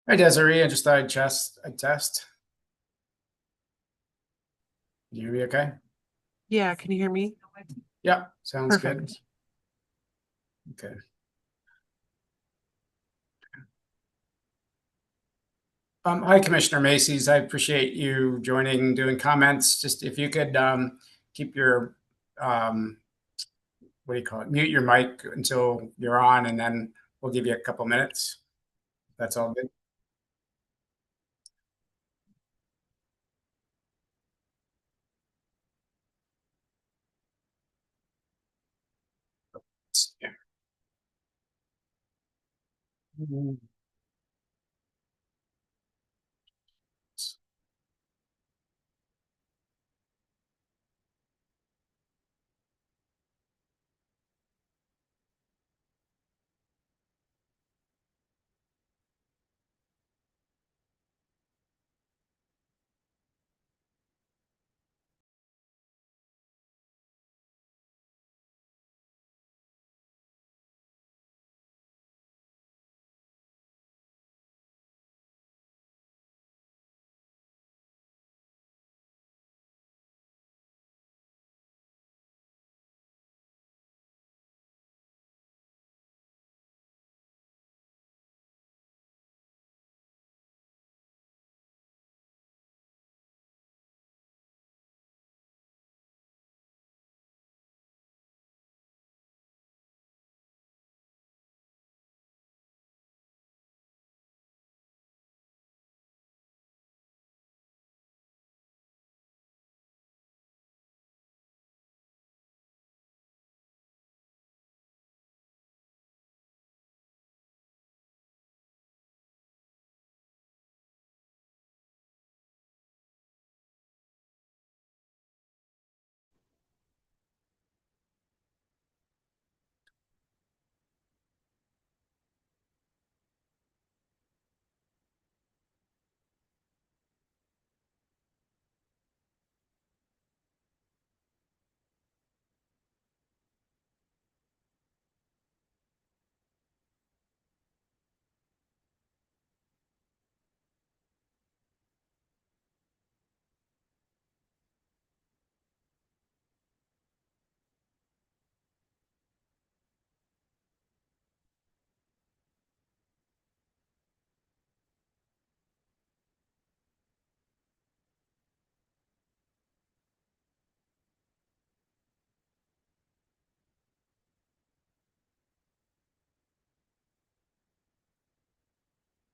Hi, Desiree. I just thought I'd test. Can you hear me okay? Yeah, can you hear me? Yeah, sounds good. Perfect. Okay. Hi, Commissioner Macy's. I appreciate you joining, doing comments. Just if you could keep your, um, what do you call it? Mute your mic until you're on, and then we'll give you a couple minutes. That's all good. Yeah.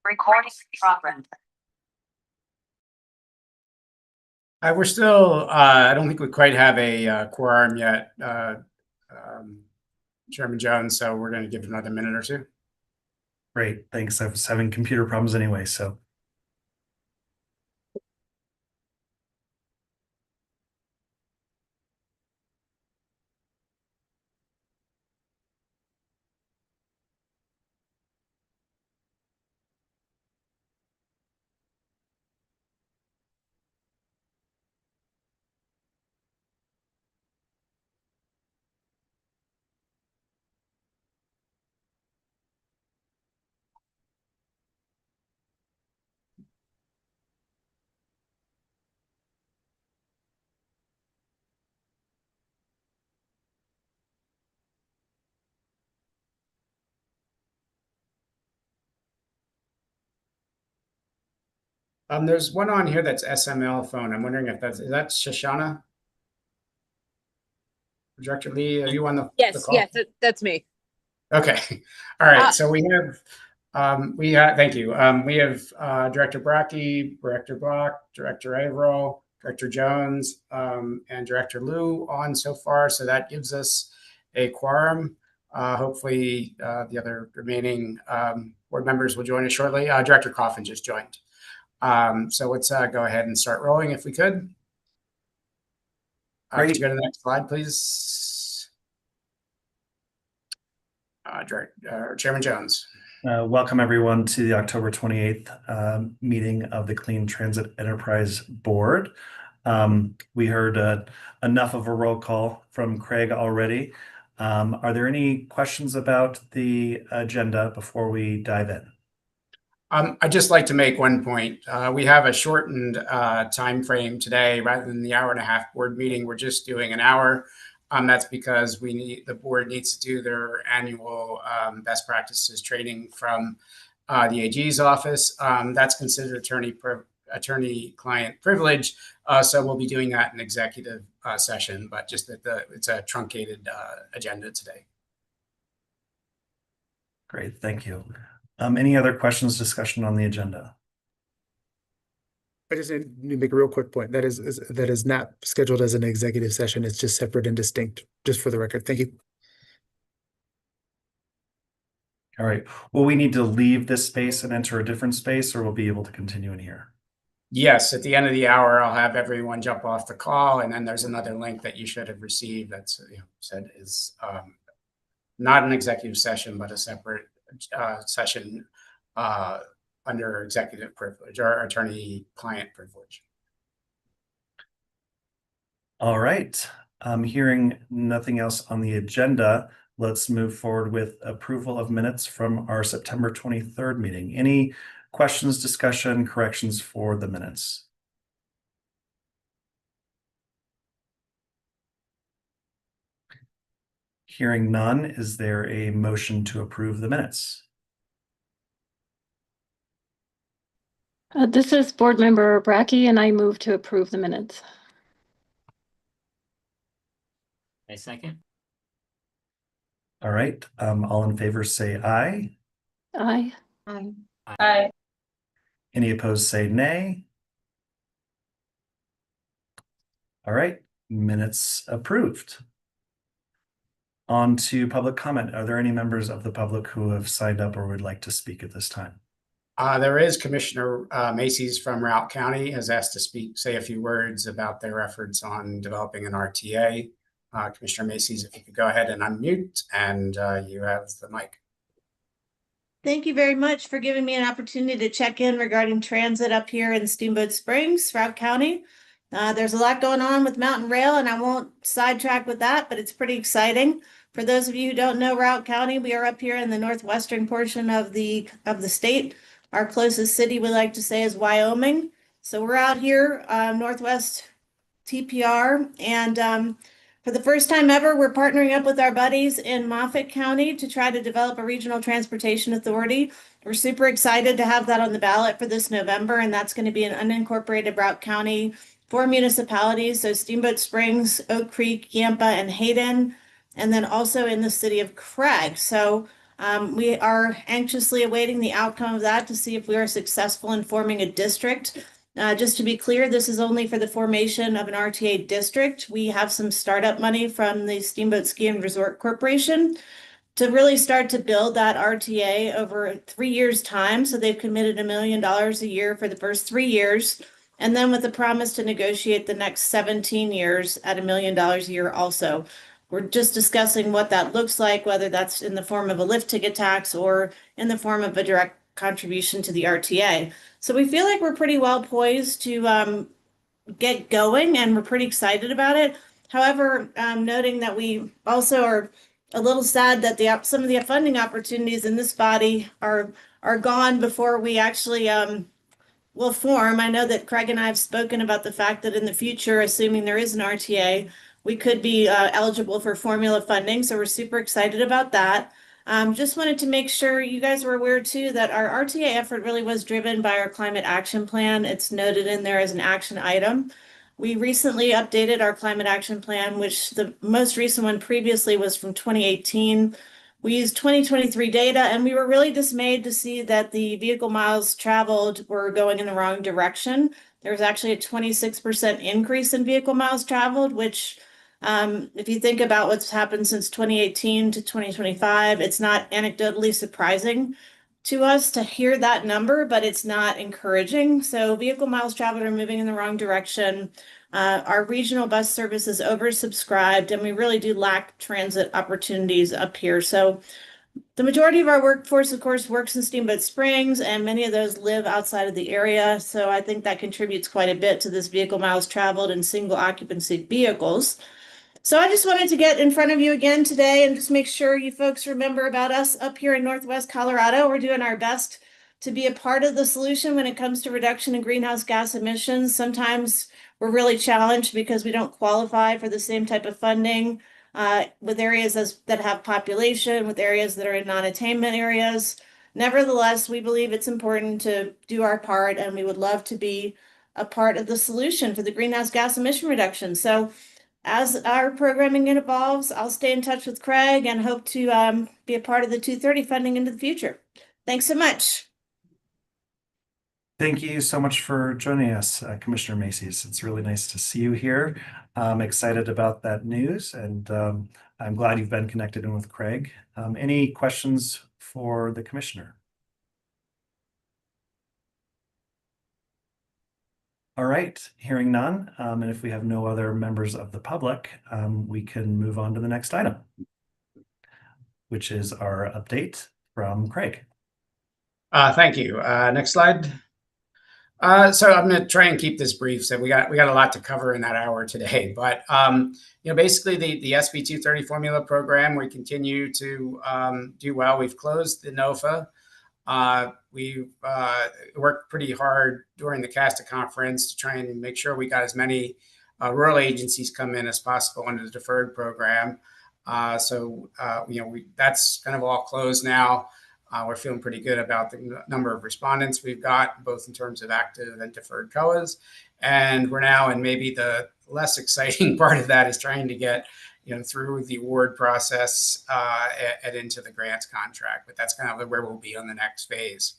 Recording progress. We're still, I don't think we quite have a quorum yet, um, Chairman Jones, so we're going to give it another minute or two. Great, thanks. I was having computer problems anyway, so. There's one on here that's SML phone. I'm wondering if is that Shoshana? Director Lee, are you on the Yes, call? yes, that's me. Okay. All right. Uh, So thank you. We have Director Bracke, Director Block, Director Averill, Director Jones, and Director Liu on so far. So that gives us a quorum. Hopefully, the other remaining board members will join us shortly. Director Coffin just joined. So let's go ahead and start rolling if we could. Could you go to the next slide, please? Chairman Jones. Welcome everyone to the October 28th meeting of the Clean Transit Enterprise Board. We heard enough of a roll call from Craig already. Are there any questions about the agenda before we dive in? I'd just like to make one point. We have a shortened time frame today rather than the hour and a half board meeting. We're just doing an hour. That's because the board needs to do their annual best practices training from the AG's office. That's considered attorney-client privilege. So we'll be doing that in executive session, but just that it's a truncated agenda today. Great, thank you. Any other questions, discussion on the agenda? I just need to make a real quick point. That is not scheduled as an executive session. It's just separate and distinct, just for the record. Thank you. All right, will we need to leave this space and enter a different space, or we'll be able to continue in here? Yes, at the end of the hour, I'll have everyone jump off the call, and then there's another link that you should have received that's said is not an executive session, but a separate session under executive privilege or attorney-client privilege. All right, hearing nothing else on the agenda, let's move forward with approval of minutes from our September 23rd meeting. Any questions, discussion, corrections for the minutes? Hearing none, is there a motion to approve the minutes? This is Board Member Brackey, and I move to approve the minutes. I second. All right, all in favor say aye. Aye. Aye. Any opposed say nay. All right, minutes approved. On to public comment. Are there any members of the public who have signed up or would like to speak at this time? There is Commissioner Macy's from Routt County has asked to say a few words about their efforts on developing an RTA. Commissioner Macy's, if you could go ahead and unmute, and you have the mic. Thank you very much for giving me an opportunity to check in regarding transit up here in Steamboat Springs, Routt County. There's a lot going on with Mountain Rail, and I won't sidetrack with that, but it's pretty exciting. For those of you who don't know Routt County, we are up here in the northwestern portion of the state. Our closest city, we like to say, is Wyoming. So we're out here, northwest TPR, and for the first time ever, we're partnering up with our buddies in Moffat County to try to develop a regional transportation authority. We're super excited to have that on the ballot for this November, and that's going to be an unincorporated Routt County, 4 municipalities, so Steamboat Springs, Oak Creek, Yampa, and Hayden, and then also in the city of Craig. So we are anxiously awaiting the outcome of that to see if we are successful in forming a district. Just to be clear, this is only for the formation of an RTA district. We have some startup money from the Steamboat Ski and Resort Corporation to really start to build that RTA over 3 years' time. So they've committed $1 million a year for the first 3 years. And then with the promise to negotiate the next 17 years at $1 million a year also. We're just discussing what that looks like, whether that's in the form of a lift ticket tax or in the form of a direct contribution to the RTA. So we feel like we're pretty well poised to get going, and we're pretty excited about it. However, noting that we also are a little sad that some of the funding opportunities in this body are gone before we actually will form. I know that Craig and I have spoken about the fact that in the future, assuming there is an RTA, we could be eligible for formula funding. So we're super excited about that. Just wanted to make sure you guys were aware too that our RTA effort really was driven by our climate action plan. It's noted in there as an action item. We recently updated our climate action plan, which the most recent one previously was from 2018. We used 2023 data, and we were really dismayed to see that the vehicle miles traveled were going in the wrong direction. There was actually a 26% increase in vehicle miles traveled, which if you think about what's happened since 2018 to 2025, it's not anecdotally surprising to us to hear that number, but it's not encouraging. So vehicle miles traveled are moving in the wrong direction. Our regional bus service is oversubscribed, and we really do lack transit opportunities up here. So the majority of our workforce, of course, works in Steamboat Springs, and many of those live outside of the area. So I think that contributes quite a bit to this vehicle miles traveled in single occupancy vehicles. So I just wanted to get in front of you again today and just make sure you folks remember about us up here in Northwest Colorado. We're doing our best to be a part of the solution when it comes to reduction in greenhouse gas emissions. Sometimes we're really challenged because we don't qualify for the same type of funding with areas that have population, with areas that are in non-attainment areas. Nevertheless, we believe it's important to do our part, and we would love to be a part of the solution for the greenhouse gas emission reduction. So as our programming evolves, I'll stay in touch with Craig and hope to be a part of the 230 funding into the future. Thanks so much. Thank you so much for joining us, Commissioner Macy's. It's really nice to see you here. I'm excited about that news, and I'm glad you've been connected in with Craig. Any questions for the commissioner? All right, hearing none, and if we have no other members of the public, we can move on to the next item, which is our update from Craig. Thank you. Next slide. So I'm going to try and keep this brief. So we got a lot to cover in that hour today, but basically the SB 230 formula program, we continue to do well. We've closed the NOFA. We worked pretty hard during the CASTA conference to try and make sure we got as many rural agencies come in as possible under the deferred program. That's kind of all closed now. We're feeling pretty good about the number of respondents we've got, both in terms of active and deferred COAs. And we're now in maybe the less exciting part of that is trying to get through the award process and into the grants contract. But that's kind of where we'll be on the next phase.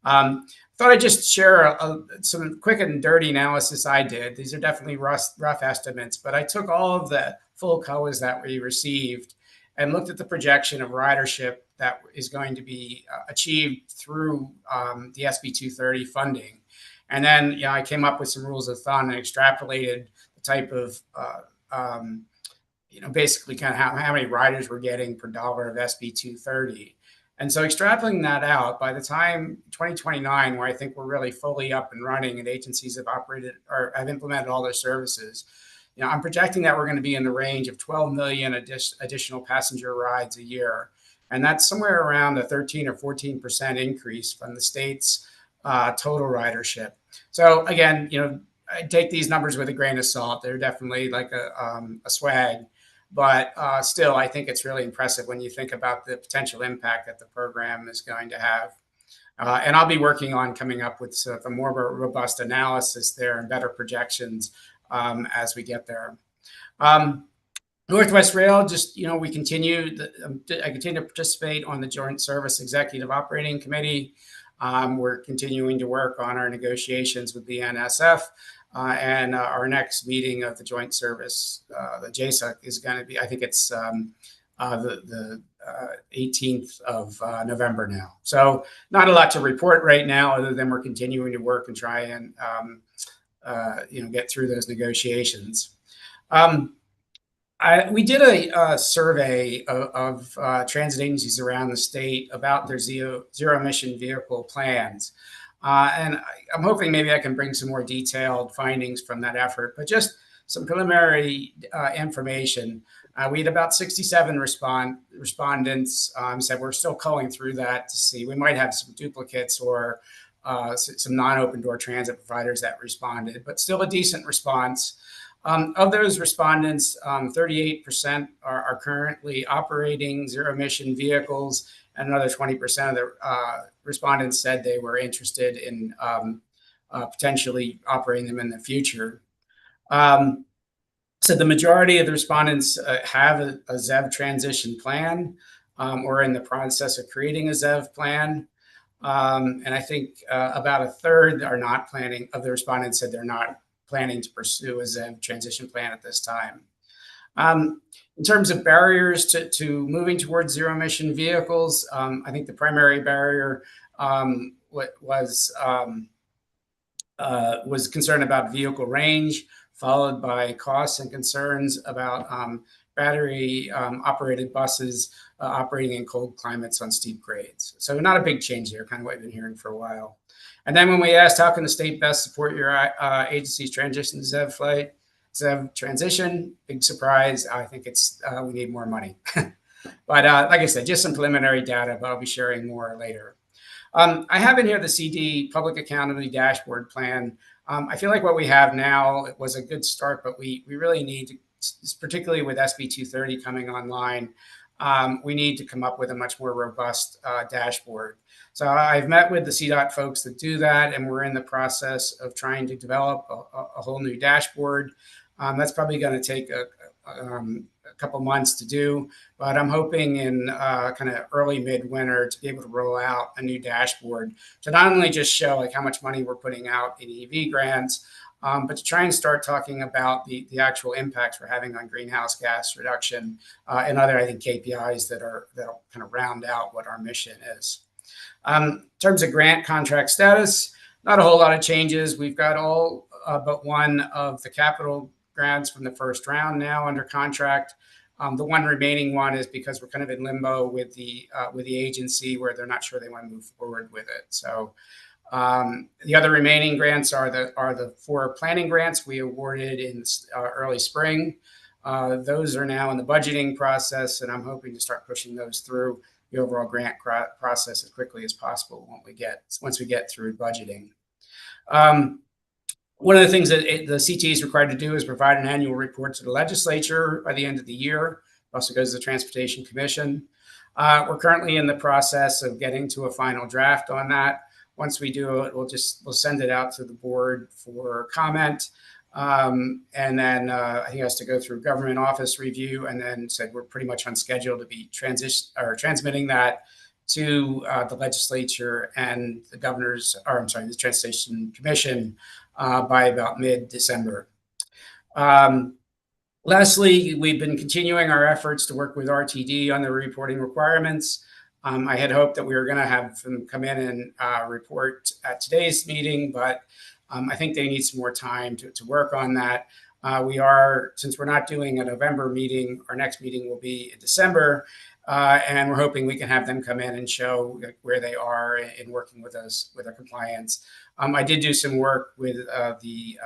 Thought I'd just share some quick and dirty analysis I did. These are definitely rough estimates, but I took all of the full COAs that we received and looked at the projection of ridership that is going to be achieved through the SB 230 funding. And then I came up with some rules of thumb and extrapolated the type of, basically kind of how many riders we're getting per dollar of SB 230. And so extrapolating that out, by the time 2029, where I think we're really fully up and running and agencies have operated or have implemented all their services, I'm projecting that we're going to be in the range of 12 million additional passenger rides a year. And that's somewhere around a 13 or 14% increase from the state's total ridership. So again, I take these numbers with a grain of salt. They're definitely like a swag, but still, I think it's really impressive when you think about the potential impact that the program is going to have. And I'll be working on coming up with a more robust analysis there and better projections as we get there. Northwest Rail, we continue. I continue to participate on the Joint Service Executive Operating Committee. We're continuing to work on our negotiations with the NSF, and our next meeting of the Joint Service, the JSUC, is going to be. I think it's the 18th of November now. So not a lot to report right now, other than we're continuing to work and try and get through those negotiations. We did a survey of transit agencies around the state about their zero emission vehicle plans. And I'm hoping maybe I can bring some more detailed findings from that effort, but just some preliminary information. We had about 67 respondents. Said we're still culling through that to see. We might have some duplicates or some non-open door transit providers that responded, but still a decent response. Of those respondents, 38% are currently operating zero emission vehicles, and another 20% of the respondents said they were interested in potentially operating them in the future. So the majority of the respondents have a ZEV transition plan or in the process of creating a ZEV plan. And I think about a third are not planning, of the respondents said they're not planning to pursue a ZEV transition plan at this time. In terms of barriers to moving towards zero emission vehicles, I think the primary barrier was concern about vehicle range, followed by costs and concerns about battery operated buses operating in cold climates on steep grades. So not a big change there, kind of what I've been hearing for a while. And then when we asked, how can the state best support your agency's transition to ZEV transition, big surprise. I think it's we need more money. But like I said, just some preliminary data, but I'll be sharing more later. I have in here the CD Public Accountability Dashboard Plan. I feel like what we have now was a good start, but we really need to, particularly with SB 230 coming online, we need to come up with a much more robust dashboard. So I've met with the CDOT folks that do that, and we're in the process of trying to develop a whole new dashboard. That's probably going to take a couple months to do, but I'm hoping in kind of early midwinter to be able to roll out a new dashboard to not only just show like how much money we're putting out in EV grants, but to try and start talking about the actual impacts we're having on greenhouse gas reduction and other, I think, KPIs that'll kind of round out what our mission is. In terms of grant contract status, not a whole lot of changes. We've got all but one of the capital grants from the first round now under contract. The one remaining one is because we're kind of in limbo with the agency where they're not sure they want to move forward with it. So the other remaining grants are the 4 planning grants we awarded in early spring. Those are now in the budgeting process, and I'm hoping to start pushing those through the overall grant process as quickly as possible once we get through budgeting. One of the things that the CTA is required to do is provide an annual report to the legislature by the end of the year. It also goes to the Transportation Commission. We're currently in the process of getting to a final draft on that. Once we do it, we'll send it out to the board for comment. And then I think it has to go through government office review, and then said we're pretty much on schedule to be transmitting that to the legislature and the the Transportation Commission by about mid-December. Lastly, we've been continuing our efforts to work with RTD on the reporting requirements. I had hoped that we were going to have them come in and report at today's meeting, but I think they need some more time to work on that. Since we're not doing a November meeting, our next meeting will be in December, and we're hoping we can have them come in and show where they are in working with us with our compliance. I did do some work with the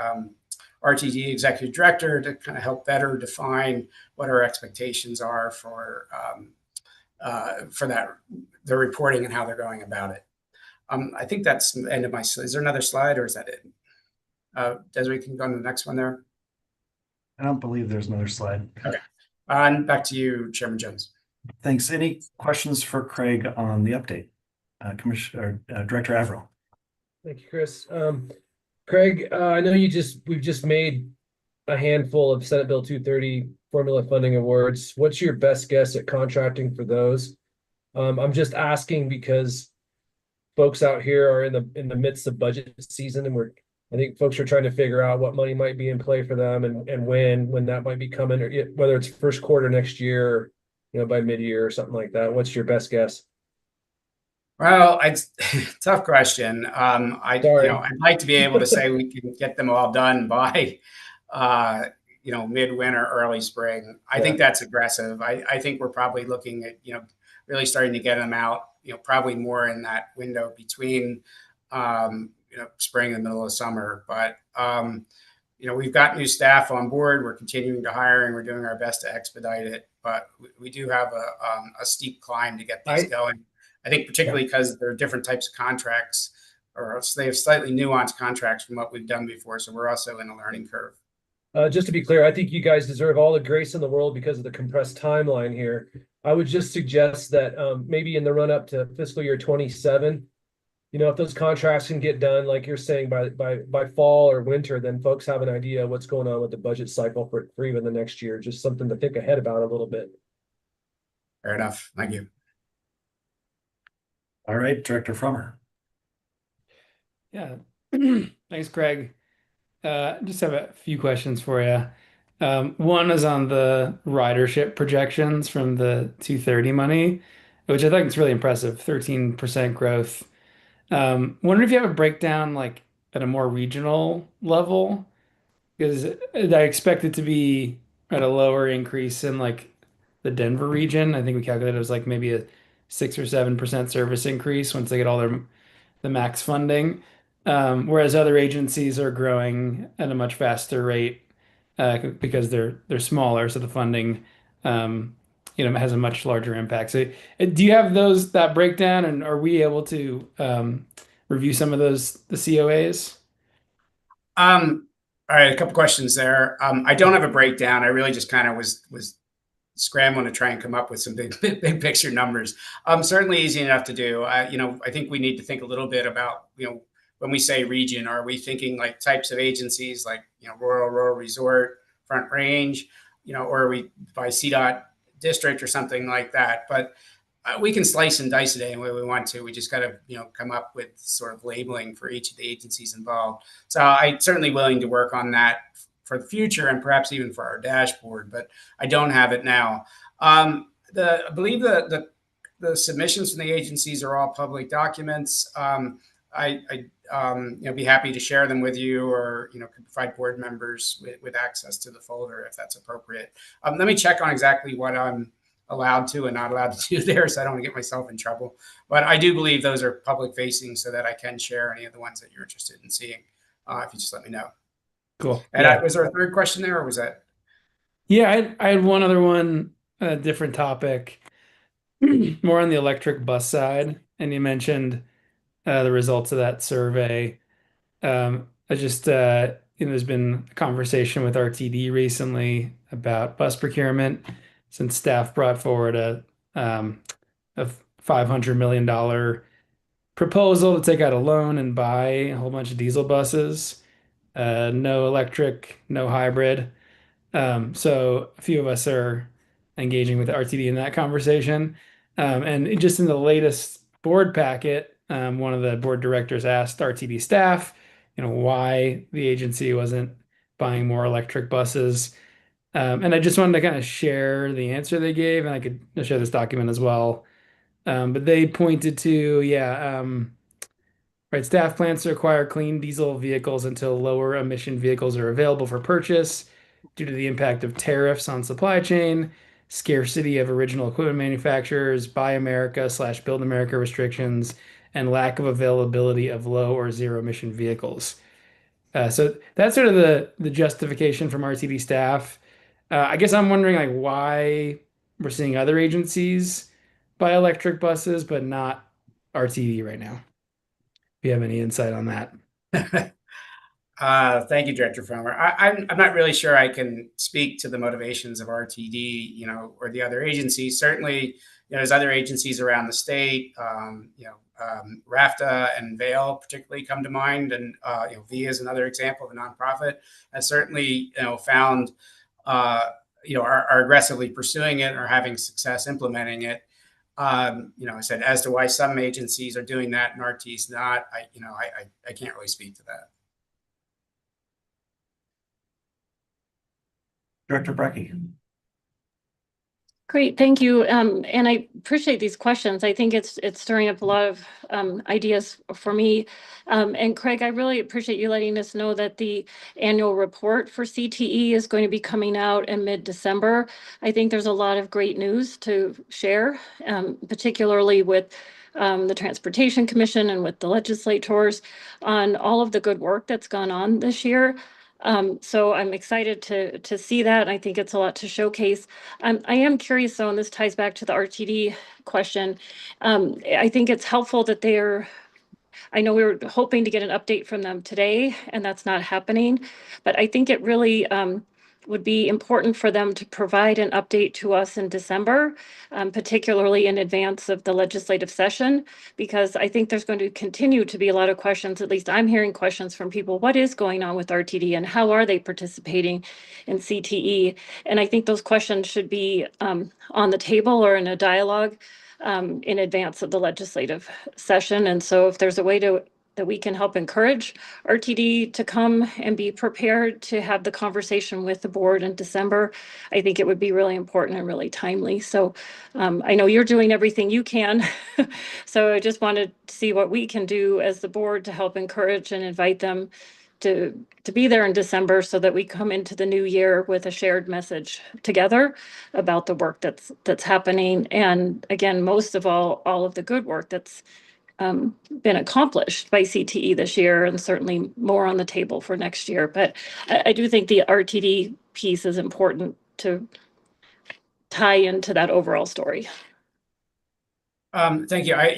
RTD executive director to kind of help better define what our expectations are for the reporting and how they're going about it. I think that's the end of my slide. Is there another slide, or is that it? Desiree, can you go on to the next one there? I don't believe there's another slide. Okay. And back to you, Chairman Jones. Thanks. Any questions for Craig on the update? Director Averill. Thank you, Chris. Craig, I know we've just made a handful of Senate Bill 230 formula funding awards. What's your best guess at contracting for those? I'm just asking because folks out here are in the midst of budget season, and I think folks are trying to figure out what money might be in play for them and when that might be coming, or whether it's first quarter next year, or, by mid-year or something like that. What's your best guess? Well, it's tough question. I'd like to be able to say we can get them all done by, midwinter, early spring. I think that's aggressive. I think we're probably looking at, really starting to get them out, probably more in that window between, spring and middle of summer. But, we've got new staff on board. We're continuing to hire, and we're doing our best to expedite it. But we do have a steep climb to get these going. I think particularly because there are different types of contracts, or they have slightly nuanced contracts from what we've done before. So we're also in a learning curve. Just to be clear, I think you guys deserve all the grace in the world because of the compressed timeline here. I would just suggest that maybe in the run up to fiscal year 27, if those contracts can get done, like you're saying, by fall or winter, then folks have an idea of what's going on with the budget cycle for even the next year. Just something to think ahead about a little bit. Fair enough. Thank you. All right, Director Frommer. Yeah, thanks, Craig. Just have a few questions for you. One is on the ridership projections from the 230 money, which I think is really impressive, 13% growth. Wondering if you have a breakdown like at a more regional level, because I expect it to be at a lower increase in like the Denver region. I think we calculated it was like maybe a 6 or 7% service increase once they get all the max funding. Whereas other agencies are growing at a much faster rate because they're smaller, so the funding has a much larger impact. So, do you have that breakdown, and are we able to review some of the COAs? All right, a couple questions there. I don't have a breakdown. I really just kind of was scrambling to try and come up with some big picture numbers. Certainly easy enough to do. I think we need to think a little bit about, when we say region, are we thinking like types of agencies like, rural resort, Front Range, or are we by CDOT district or something like that? But we can slice and dice it any way we want to. We just got to, come up with sort of labeling for each of the agencies involved. So I'm certainly willing to work on that for the future and perhaps even for our dashboard, but I don't have it now. I believe the submissions from the agencies are all public documents. I'd be happy to share them with you, or could provide board members with access to the folder if that's appropriate. Let me check on exactly what I'm allowed to and not allowed to do there, so I don't want to get myself in trouble. But I do believe those are public facing, so that I can share any of the ones that you're interested in seeing. If you just let me know. Cool. And Yeah. was there a third question there, or was that? Yeah, I had one other one, a different topic, more on the electric bus side, and you mentioned the results of that survey. I just, there's been a conversation with RTD recently about bus procurement, since staff brought forward a $500 million proposal to take out a loan and buy a whole bunch of diesel buses, no electric, no hybrid. So a few of us are engaging with RTD in that conversation. And just in the latest board packet, one of the board directors asked RTD staff, why the agency wasn't buying more electric buses. And I just wanted to kind of share the answer they gave, and I could share this document as well. But they pointed to, right, staff plans to acquire clean diesel vehicles until lower emission vehicles are available for purchase due to the impact of tariffs on supply chain, scarcity of original equipment manufacturers, Buy America / Build America restrictions, and lack of availability of low or zero emission vehicles. So that's sort of the justification from RTD staff. I guess I'm wondering, like, why we're seeing other agencies buy electric buses, but not RTD right now. If you have any insight on that. Thank you, Director Farmer. I'm not really sure I can speak to the motivations of RTD, or the other agencies. Certainly, there's other agencies around the state. RAFTA and Vail particularly come to mind, and VIA is another example of a nonprofit, and certainly found are aggressively pursuing it or having success implementing it. I said, as to why some agencies are doing that and RT's not, I can't really speak to that. Director Brackey. Great, thank you. And I appreciate these questions. I think it's stirring up a lot of ideas for me. And Craig, I really appreciate you letting us know that the annual report for CTE is going to be coming out in mid-December. I think there's a lot of great news to share, particularly with the Transportation Commission and with the legislators on all of the good work that's gone on this year. So I'm excited to see that. I think it's a lot to showcase. I am curious though, and this ties back to the RTD question. I think it's helpful that I know we were hoping to get an update from them today, and that's not happening. But I think it really would be important for them to provide an update to us in December, particularly in advance of the legislative session, because I think there's going to continue to be a lot of questions. At least I'm hearing questions from people. What is going on with RTD and how are they participating in CTE? And I think those questions should be on the table or in a dialogue in advance of the legislative session. And so if there's a way that we can help encourage RTD to come and be prepared to have the conversation with the board in December, I think it would be really important and really timely. So I know you're doing everything you can. So I just wanted to see what we can do as the board to help encourage and invite them to be there in December, so that we come into the new year with a shared message together about the work that's happening. And again, most of all of the good work that's been accomplished by CTE this year, and certainly more on the table for next year. But I do think the RTD piece is important to tie into that overall story. Thank you. I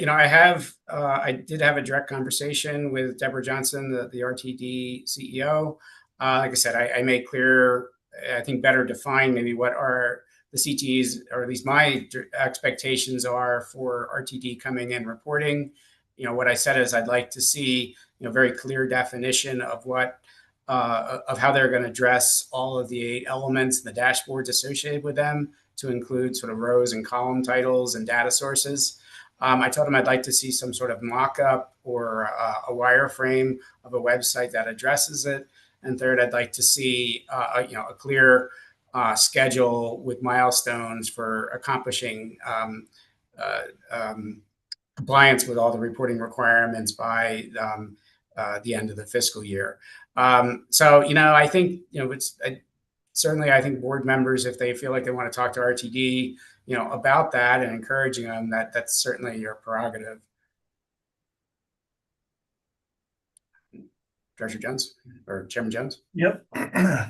did have a direct conversation with Deborah Johnson, the RTD CEO. Like I said, I made clear, I think better define maybe what are the CTEs, or at least my expectations are for RTD coming in reporting. What I said is I'd like to see, very clear definition of what, of how they're going to address all of the 8 elements, the dashboards associated with them, to include sort of rows and column titles and data sources. I told him I'd like to see some sort of mock-up or a wireframe of a website that addresses it. And third, I'd like to see a clear schedule with milestones for accomplishing compliance with all the reporting requirements by the end of the fiscal year. I think certainly I think board members, if they feel like they want to talk to RTD, about that and encouraging them, that's certainly your prerogative. Director Jones or Chairman Jones? Yep.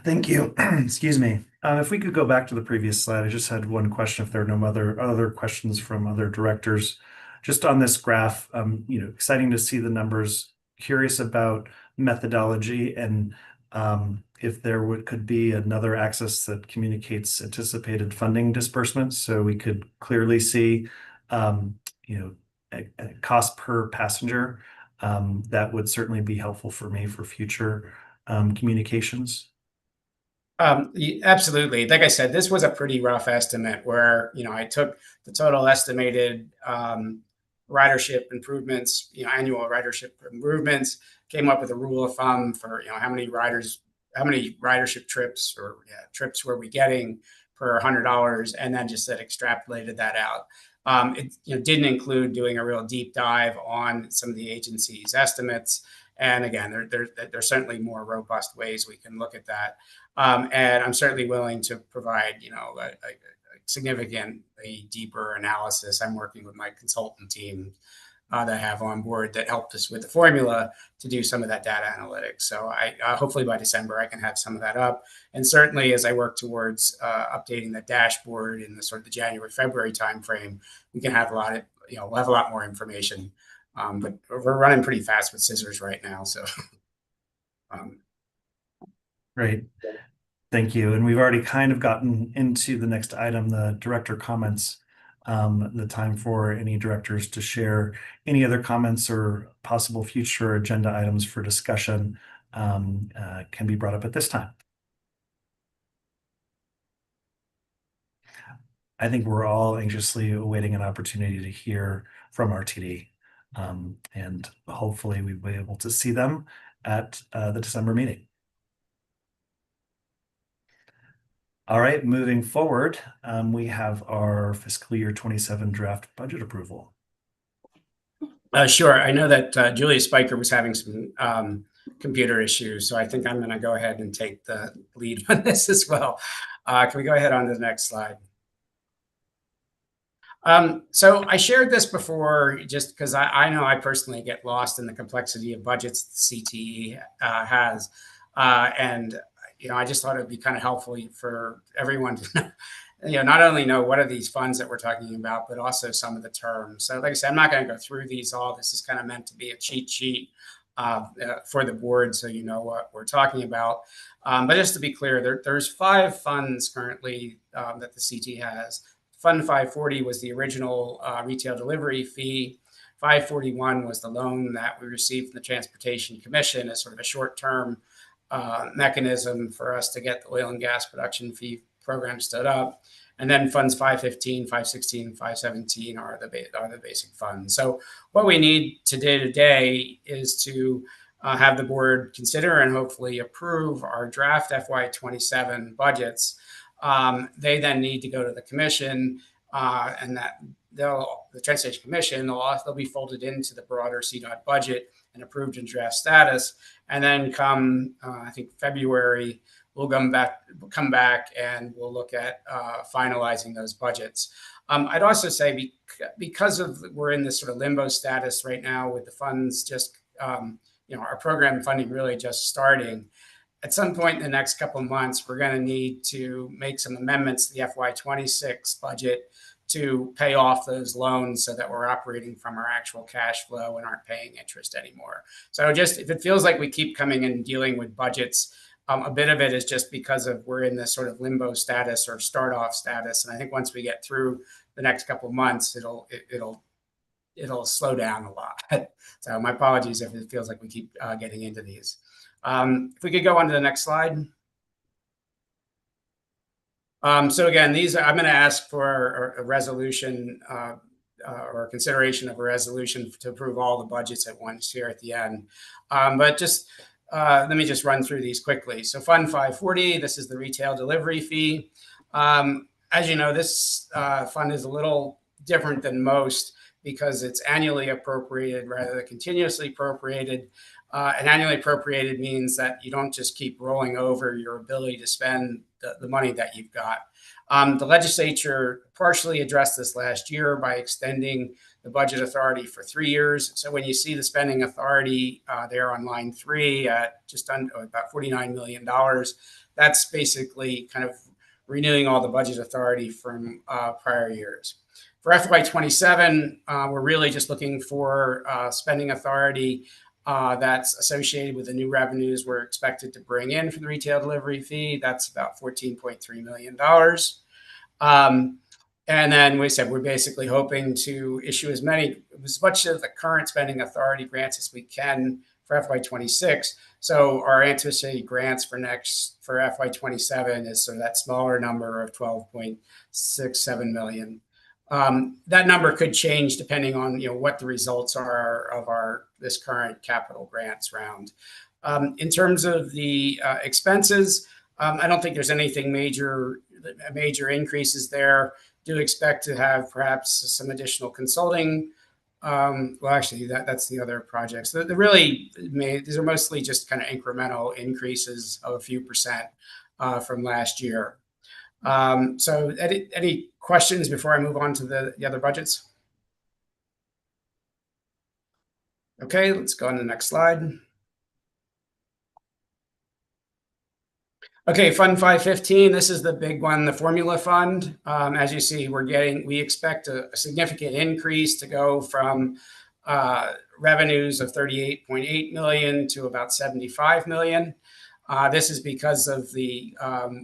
Thank you. Excuse me. If we could go back to the previous slide, I just had one question. If there are no other questions from other directors, just on this graph, exciting to see the numbers. Curious about methodology and if there could be another axis that communicates anticipated funding disbursements, so we could clearly see, a cost per passenger. That would certainly be helpful for me for future communications. Absolutely. Like I said, this was a pretty rough estimate where, I took the total estimated ridership improvements, annual ridership improvements, came up with a rule of thumb for, how many ridership trips or trips were we getting per $100, and then just extrapolated that out. It didn't include doing a real deep dive on some of the agency's estimates. And again, there's certainly more robust ways we can look at that. And I'm certainly willing to provide, a significantly deeper analysis. I'm working with my consultant team that I have on board that helped us with the formula to do some of that data analytics. So I hopefully by December, I can have some of that up. And certainly as I work towards updating the dashboard in the sort of the January, February timeframe, we can have we'll have a lot more information. But we're running pretty fast with scissors right now. So. Great. Thank you. And we've already kind of gotten into the next item, the director comments. The time for any directors to share any other comments or possible future agenda items for discussion can be brought up at this time. I think we're all anxiously awaiting an opportunity to hear from RTD, and hopefully we'll be able to see them at the December meeting. All right, moving forward, we have our fiscal year 27 draft budget approval. Sure. I know that Julia Spiker was having some computer issues, so I think I'm going to go ahead and take the lead on this as well. Can we go ahead on to the next slide? So I shared this before just because I know I personally get lost in the complexity of budgets the CTE has. And I just thought it'd be kind of helpful for everyone to, not only know what are these funds that we're talking about, but also some of the terms. So like I said, I'm not going to go through these all. This is kind of meant to be a cheat sheet for the board, so you know what we're talking about. But just to be clear, there's 5 funds currently that the CT has. Fund 540 was the original retail delivery fee. 541 was the loan that we received from the Transportation Commission as sort of a short-term mechanism for us to get the oil and gas production fee program stood up. And then funds 515, 516, 517 are the basic funds. So what we need today is to have the board consider and hopefully approve our draft FY27 budgets. They then need to go to the commission, and that the Transportation Commission, they'll be folded into the broader CDOT budget and approved in draft status. And then come, I think February, we'll come back and we'll look at finalizing those budgets. I'd also say because we're in this sort of limbo status right now with the funds just, our program funding really just starting. at some point in the next couple of months, we're going to need to make some amendments to the FY26 budget to pay off those loans so that we're operating from our actual cash flow and aren't paying interest anymore. So just if it feels like we keep coming and dealing with budgets, a bit of it is just because of we're in this sort of limbo status or start off status. And I think once we get through the next couple of months, it'll slow down a lot. So my apologies if it feels like we keep getting into these. If we could go on to the next slide. So again, I'm going to ask for a resolution or consideration of a resolution to approve all the budgets at once here at the end. But just let me just run through these quickly. So Fund 540, this is the retail delivery fee. As you know, this fund is a little different than most because it's annually appropriated rather than continuously appropriated. And annually appropriated means that you don't just keep rolling over your ability to spend the money that you've got. The legislature partially addressed this last year by extending the budget authority for 3 years. So when you see the spending authority there on line 3 at just under about $49 million, that's basically kind of renewing all the budget authority from prior years. For FY27, we're really just looking for spending authority that's associated with the new revenues we're expected to bring in from the retail delivery fee. That's about $14.3 million. And then we said we're basically hoping to issue as much of the current spending authority grants as we can for FY26. So our anticipated grants for FY27 is sort of that smaller number of $12.67 million. That number could change depending on what the results are of this current capital grants round. In terms of the expenses, I don't think there's anything major increases there. Do expect to have perhaps some additional consulting. Well, actually, that's the other projects. These are mostly just kind of incremental increases of a few percent from last year. So any questions before I move on to the other budgets? Okay, let's go on to the next slide. Okay, Fund 515, this is the big one, the formula fund. As you see, we expect a significant increase to go from revenues of $38.8 million to about $75 million. This is because of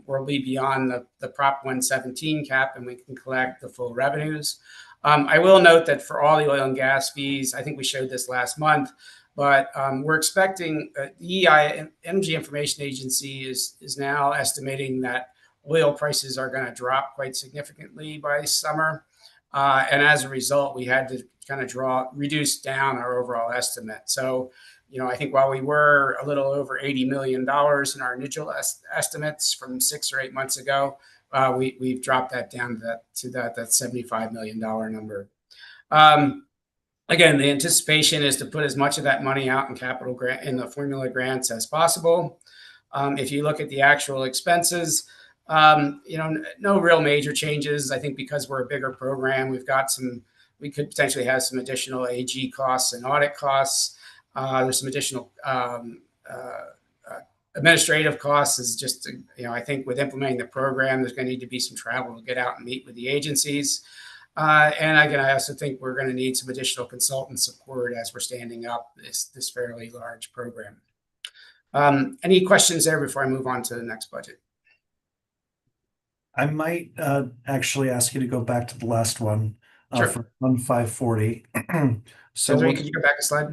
we'll be beyond the Prop 117 cap and we can collect the full revenues. I will note that for all the oil and gas fees, I think we showed this last month, but we're expecting the EEI Energy Information Agency is now estimating that oil prices are going to drop quite significantly by summer. And as a result, we had to kind of reduce down our overall estimate. So, I think while we were a little over $80 million in our initial estimates from 6 or 8 months ago, we've dropped that down to that $75 million number. Again, the anticipation is to put as much of that money out in capital grant in the formula grants as possible. If you look at the actual expenses, no real major changes. I think because we're a bigger program, we could potentially have some additional AG costs and audit costs. There's some additional administrative costs. Is just I think with implementing the program, there's going to need to be some travel to get out and meet with the agencies. And again, I also think we're going to need some additional consultant support as we're standing up this fairly large program. Any questions there before I move on to the next budget? I might actually ask you to go back to the last one Sure. For Fund 540. So could you go back a slide?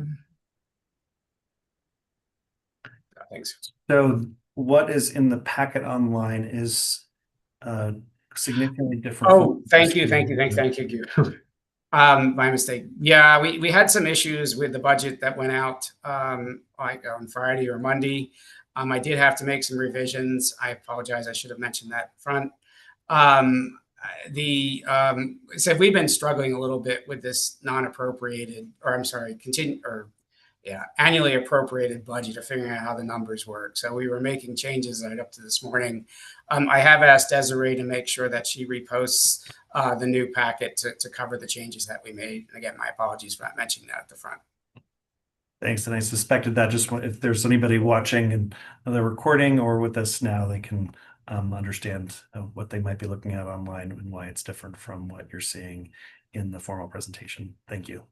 Thanks. So what is in the packet online is significantly different. Oh, thank you. My mistake. Yeah, we had some issues with the budget that went out like on Friday or Monday. I did have to make some revisions. I apologize. I should have mentioned that front. So we've been struggling a little bit with this annually appropriated budget of figuring out how the numbers work. So we were making changes right up to this morning. I have asked Desiree to make sure that she reposts the new packet to cover the changes that we made. And again, my apologies for not mentioning that at the front. Thanks. And I suspected that if there's anybody watching and the recording or with us now, they can understand what they might be looking at online and why it's different from what you're seeing in the formal presentation. Thank you.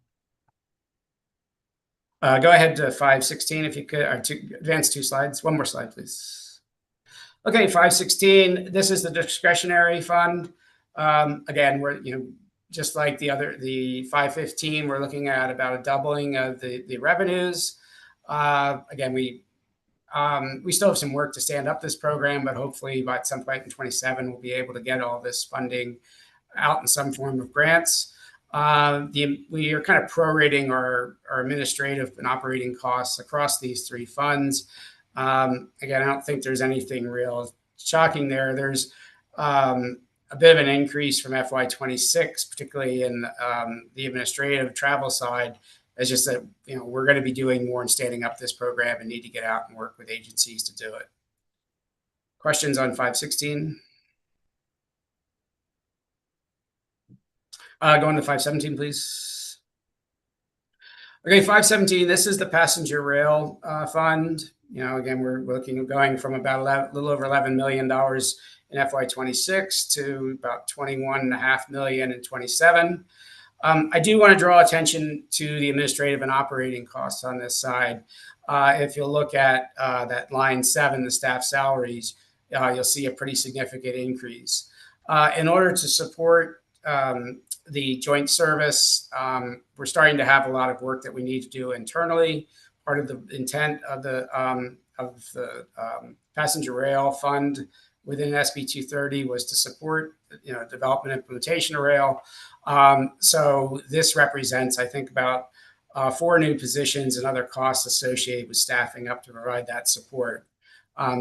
Go ahead to 516 if you could, or advance 2 slides. One more slide, please. Okay, 516. This is the discretionary fund. Again, we're just like the 515, we're looking at about a doubling of the revenues. Again, we still have some work to stand up this program, but hopefully by some point in 27, we'll be able to get all this funding out in some form of grants. We are kind of prorating our administrative and operating costs across these 3 funds. Again, I don't think there's anything real shocking there. There's a bit of an increase from FY26, particularly in the administrative travel side. It's just that we're going to be doing more in standing up this program and need to get out and work with agencies to do it. Questions on 516? Going to 517, please. Okay, 517. This is the passenger rail fund. Again, we're going from about a little over $11 million in FY26 to about $21.5 million in 27. I do want to draw attention to the administrative and operating costs on this side. If you'll look at that line 7, the staff salaries, you'll see a pretty significant increase. In order to support the joint service, we're starting to have a lot of work that we need to do internally. Part of the intent of the passenger rail fund within SB 230 was to support development and implementation of rail. So this represents, I think, about 4 new positions and other costs associated with staffing up to provide that support.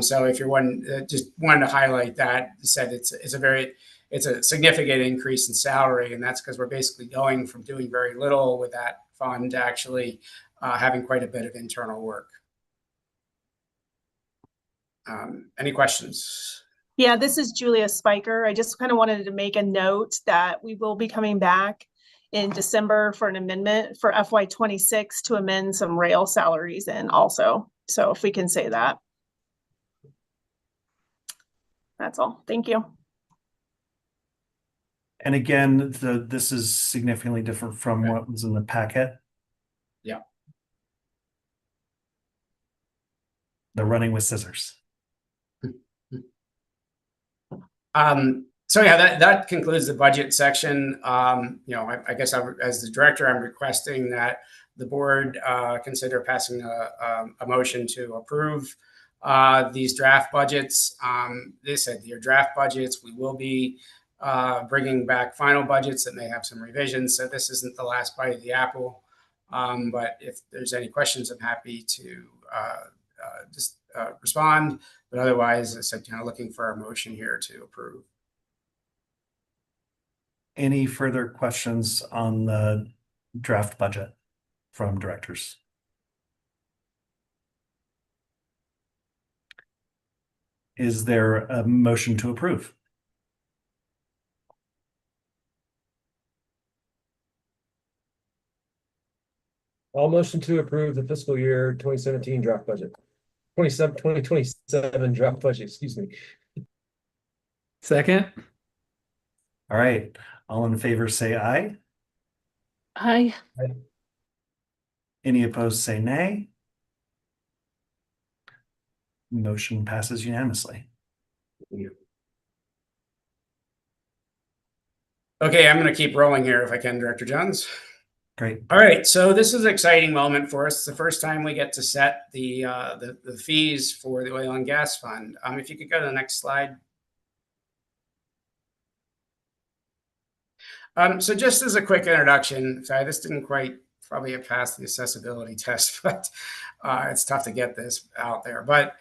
So if you're just wanted to highlight that, said it's a significant increase in salary, and that's because we're basically going from doing very little with that fund to actually having quite a bit of internal work. Any questions? Yeah, this is Julia Spiker. I just kind of wanted to make a note that we will be coming back in December for an amendment for FY26 to amend some rail salaries in also. So if we can say that. That's all. Thank you. And again, this is significantly different from what was in the packet. Yeah. They're running with scissors. So yeah, that concludes the budget section. I guess as the director, I'm requesting that the board consider passing a motion to approve these draft budgets. They said your draft budgets. We will be bringing back final budgets that may have some revisions. So this isn't the last bite of the apple. But if there's any questions, I'm happy to just respond. But otherwise, I said, looking for a motion here to approve. Any further questions on the draft budget from directors? Is there a motion to approve? I'll motion to approve the fiscal year 2017 draft budget. 2027 draft budget, excuse me. Second. All right. All in favor, say aye. Aye. Any opposed, say nay. Motion passes unanimously. Okay, I'm going to keep rolling here if I can, Director Jones. Great. All right, so this is an exciting moment for us. It's the first time we get to set the fees for the oil and gas fund. If you could go to the next slide. So just as a quick introduction, sorry, this didn't quite probably have passed the accessibility test, but it's tough to get this out there. But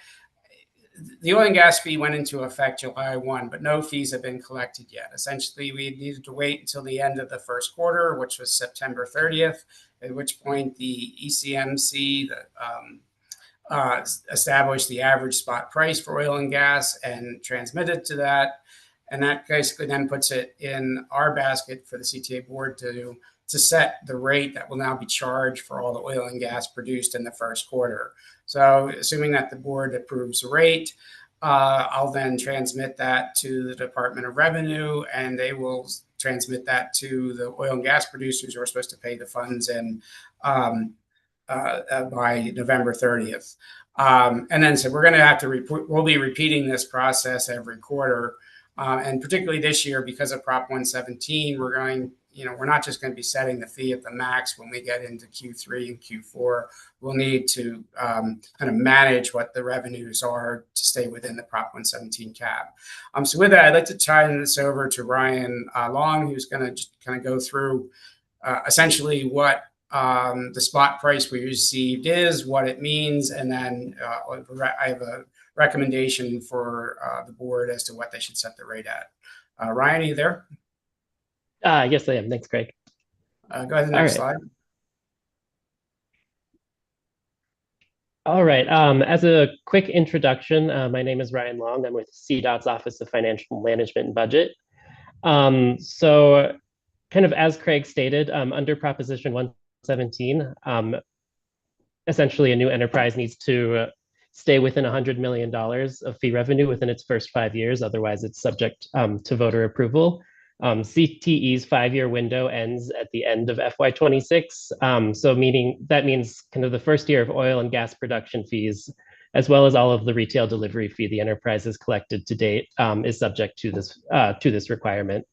the oil and gas fee went into effect July 1, but no fees have been collected yet. Essentially, we needed to wait until the end of the first quarter, which was September 30th, at which point the ECMC established the average spot price for oil and gas and transmitted to that. And that basically then puts it in our basket for the CTA board to to set the rate that will now be charged for all the oil and gas produced in the first quarter. So assuming that the board approves the rate, I'll then transmit that to the Department of Revenue, and they will transmit that to the oil and gas producers who are supposed to pay the funds in by November 30th. And then so we're going to have to we'll be repeating this process every quarter. And particularly this year, because of Prop 117, we're not just going to be setting the fee at the max when we get into Q3 and Q4. We'll need to kind of manage what the revenues are to stay within the Prop 117 cap. So with that, I'd like to turn this over to Ryan Long, who's going to just kind of go through essentially what the spot price we received is, what it means, and then I have a recommendation for the board as to what they should set the rate at. Ryan, are you there? Yes, I am. Thanks, Craig. Go ahead to the next slide. All right. As a quick introduction, my name is Ryan Long. I'm with CDOT's Office of Financial Management and Budget. So kind of as Craig stated, under Proposition 117, essentially a new enterprise needs to stay within $100 million of fee revenue within its first 5 years. Otherwise, it's subject to voter approval. CTE's 5-year window ends at the end of FY26. So that means kind of the first year of oil and gas production fees, as well as all of the retail delivery fee the enterprise has collected to date, is subject to this requirement.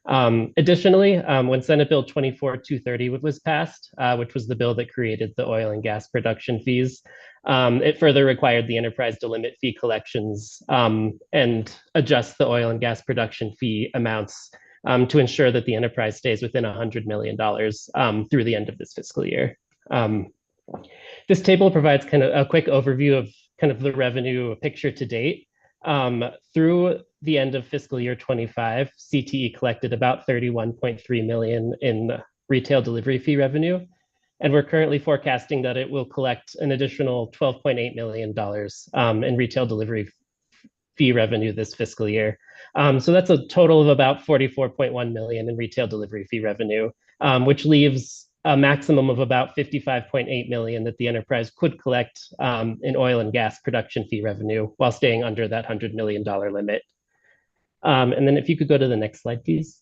Additionally, when Senate Bill 24-230 was passed, which was the bill that created the oil and gas production fees, it further required the enterprise to limit fee collections and adjust the oil and gas production fee amounts to ensure that the enterprise stays within $100 million through the end of this fiscal year. This table provides kind of a quick overview of kind of the revenue picture to date. Through the end of fiscal year 25, CTE collected about $31.3 million in retail delivery fee revenue. And we're currently forecasting that it will collect an additional $12.8 million in retail delivery fee revenue this fiscal year. So that's a total of about $44.1 million in retail delivery fee revenue, which leaves a maximum of about $55.8 million that the enterprise could collect in oil and gas production fee revenue while staying under that $100 million limit. And then if you could go to the next slide, please.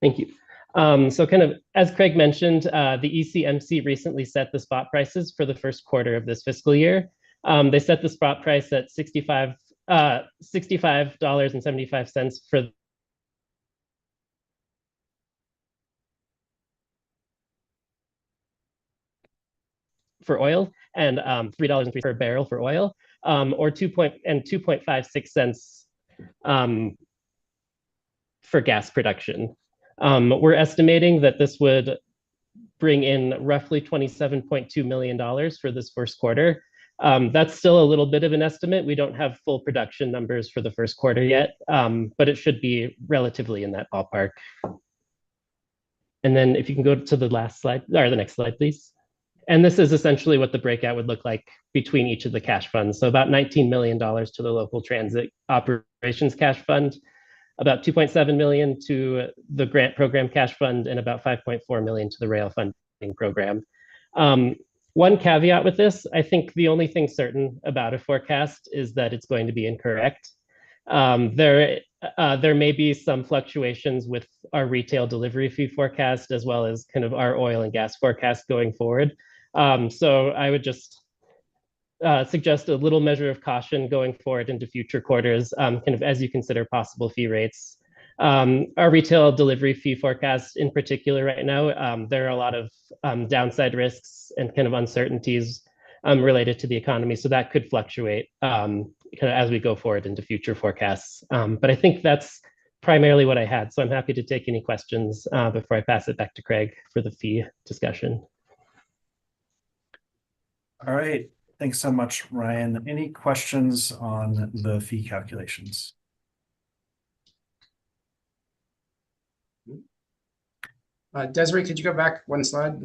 Thank you. So kind of, as Craig mentioned, the ECMC recently set the spot prices for the first quarter of this fiscal year. They set the spot price at $65.75 for oil and $3.03 per barrel for oil, or 2.56 cents for gas production. We're estimating that this would bring in roughly $27.2 million for this first quarter. That's still a little bit of an estimate. We don't have full production numbers for the first quarter yet, but it should be relatively in that ballpark. And then if you can go to the last slide, or the next slide, please. And this is essentially what the breakout would look like between each of the cash funds. So about $19 million to the local transit operations cash fund, about $2.7 million to the grant program cash fund, and about $5.4 million to the rail funding program. One caveat with this, I think the only thing certain about a forecast is that it's going to be incorrect. There may be some fluctuations with our retail delivery fee forecast, as well as kind of our oil and gas forecast going forward. So I would just suggest a little measure of caution going forward into future quarters, kind of as you consider possible fee rates. Our retail delivery fee forecast in particular right now, there are a lot of downside risks and kind of uncertainties related to the economy. So that could fluctuate kind of as we go forward into future forecasts. But I think that's primarily what I had. So I'm happy to take any questions before I pass it back to Craig for the fee discussion. All right. Thanks so much, Ryan. Any questions on the fee calculations? Desiree, could you go back one slide?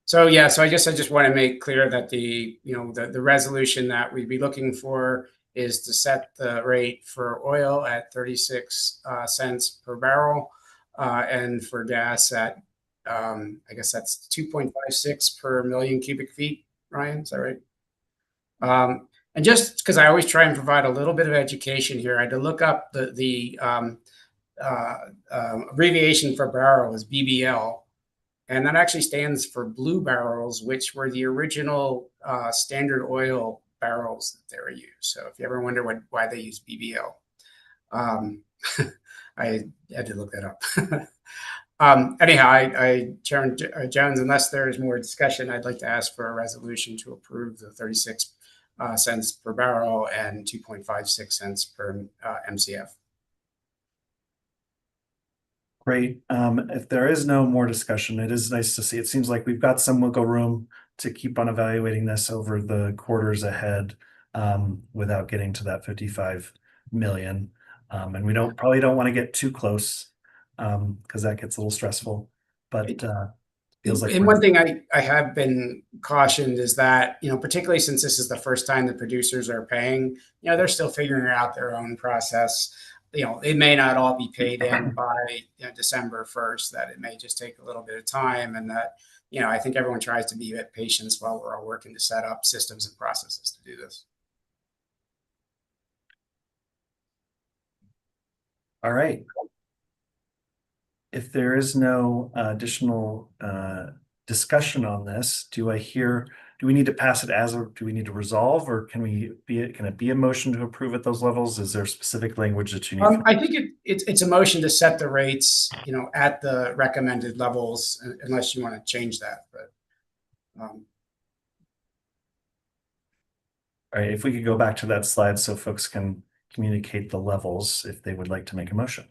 So I guess I just want to make clear that the resolution that we'd be looking for is to set the rate for oil at 36 cents per barrel, and for gas at, I guess that's 2.56 per million cubic feet. Ryan, is that right? And just because I always try and provide a little bit of education here, I had to look up the abbreviation for barrel is BBL, and that actually stands for blue barrels, which were the original Standard Oil barrels that they were used. So if you ever wonder why they use BBL, I had to look that up. Anyhow, Chairman Jones, unless there is more discussion, I'd like to ask for a resolution to approve the 36 cents per barrel and 2.56 cents per MCF. Great. If there is no more discussion, it is nice to see. It seems like we've got some wiggle room to keep on evaluating this over the quarters ahead, without getting to that 55 million. And we probably don't want to get too close, because that gets a little stressful. But feels like and one thing I have been cautioned is that, particularly since this is the first time the producers are paying, they're still figuring out their own process. It may not all be paid in by December 1st, that it may just take a little bit of time, and that, I think everyone tries to be a bit patient while we're all working to set up systems and processes to do this. All right. If there is no additional discussion on this, do we need to pass it as, or do we need to resolve, or can it be a motion to approve at those levels? Is there specific language that you need? I think it's a motion to set the rates, at the recommended levels, unless you want to change that. But all right, if we could go back to that slide so folks can communicate the levels if they would like to make a motion.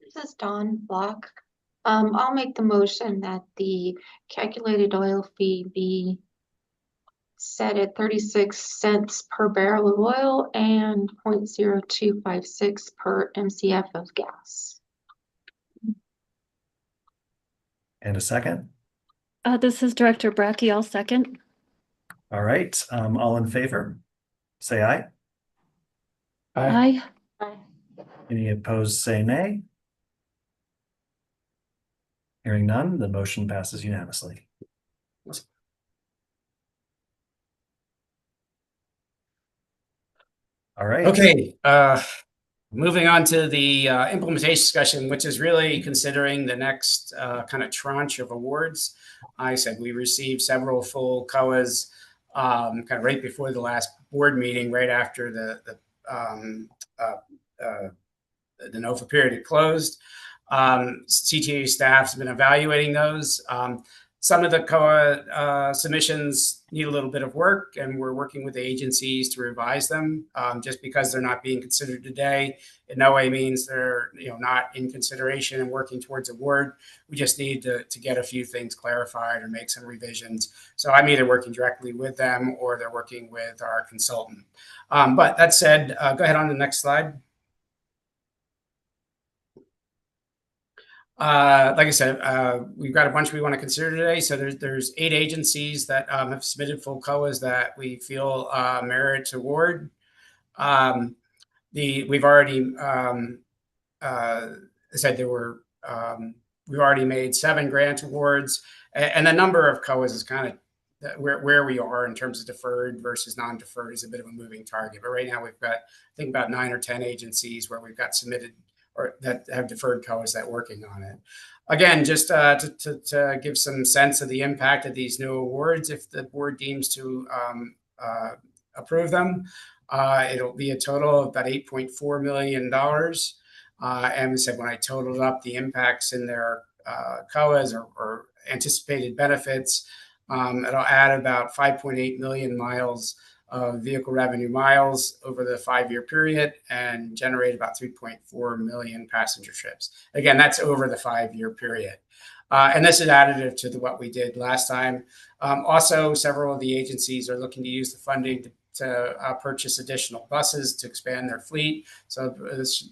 This is Dawn Block. I'll make the motion that the calculated oil fee be set at 36 cents per barrel of oil and 0.0256 per MCF of gas. And a second? This is Director Brackey. I'll second. All right, all in favor, say aye. Aye. Any opposed, say nay. Hearing none, the motion passes unanimously. All right. Okay, moving on to the implementation discussion, which is really considering the next kind of tranche of awards. I said we received several full COAs kind of right before the last board meeting, right after the NOFA period had closed. CTA staff's been evaluating those. Some of the COA submissions need a little bit of work, and we're working with the agencies to revise them. Just because they're not being considered today, in no way means they're not in consideration and working towards award. We just need to get a few things clarified or make some revisions. So I'm either working directly with them or they're working with our consultant. But that said, go ahead on the next slide. Like I said, we've got a bunch we want to consider today. So there's 8 agencies that have submitted full COAs that we feel merit award. We've already said we've already made 7 grant awards, and the number of COAs is kind of where we are in terms of deferred versus non-deferred is a bit of a moving target. But right now we've got, I think, about 9 or 10 agencies where we've got submitted or that have deferred COAs that working on it. Again, just to give some sense of the impact of these new awards, if the board deems to approve them, it'll be a total of about $8.4 million. And we said when I totaled up the impacts in their COAs or anticipated benefits, it'll add about 5.8 million miles of vehicle revenue miles over the 5-year period and generate about 3.4 million passenger trips. Again, that's over the 5-year period. And this is additive to what we did last time. Also, several of the agencies are looking to use the funding to purchase additional buses to expand their fleet. So this,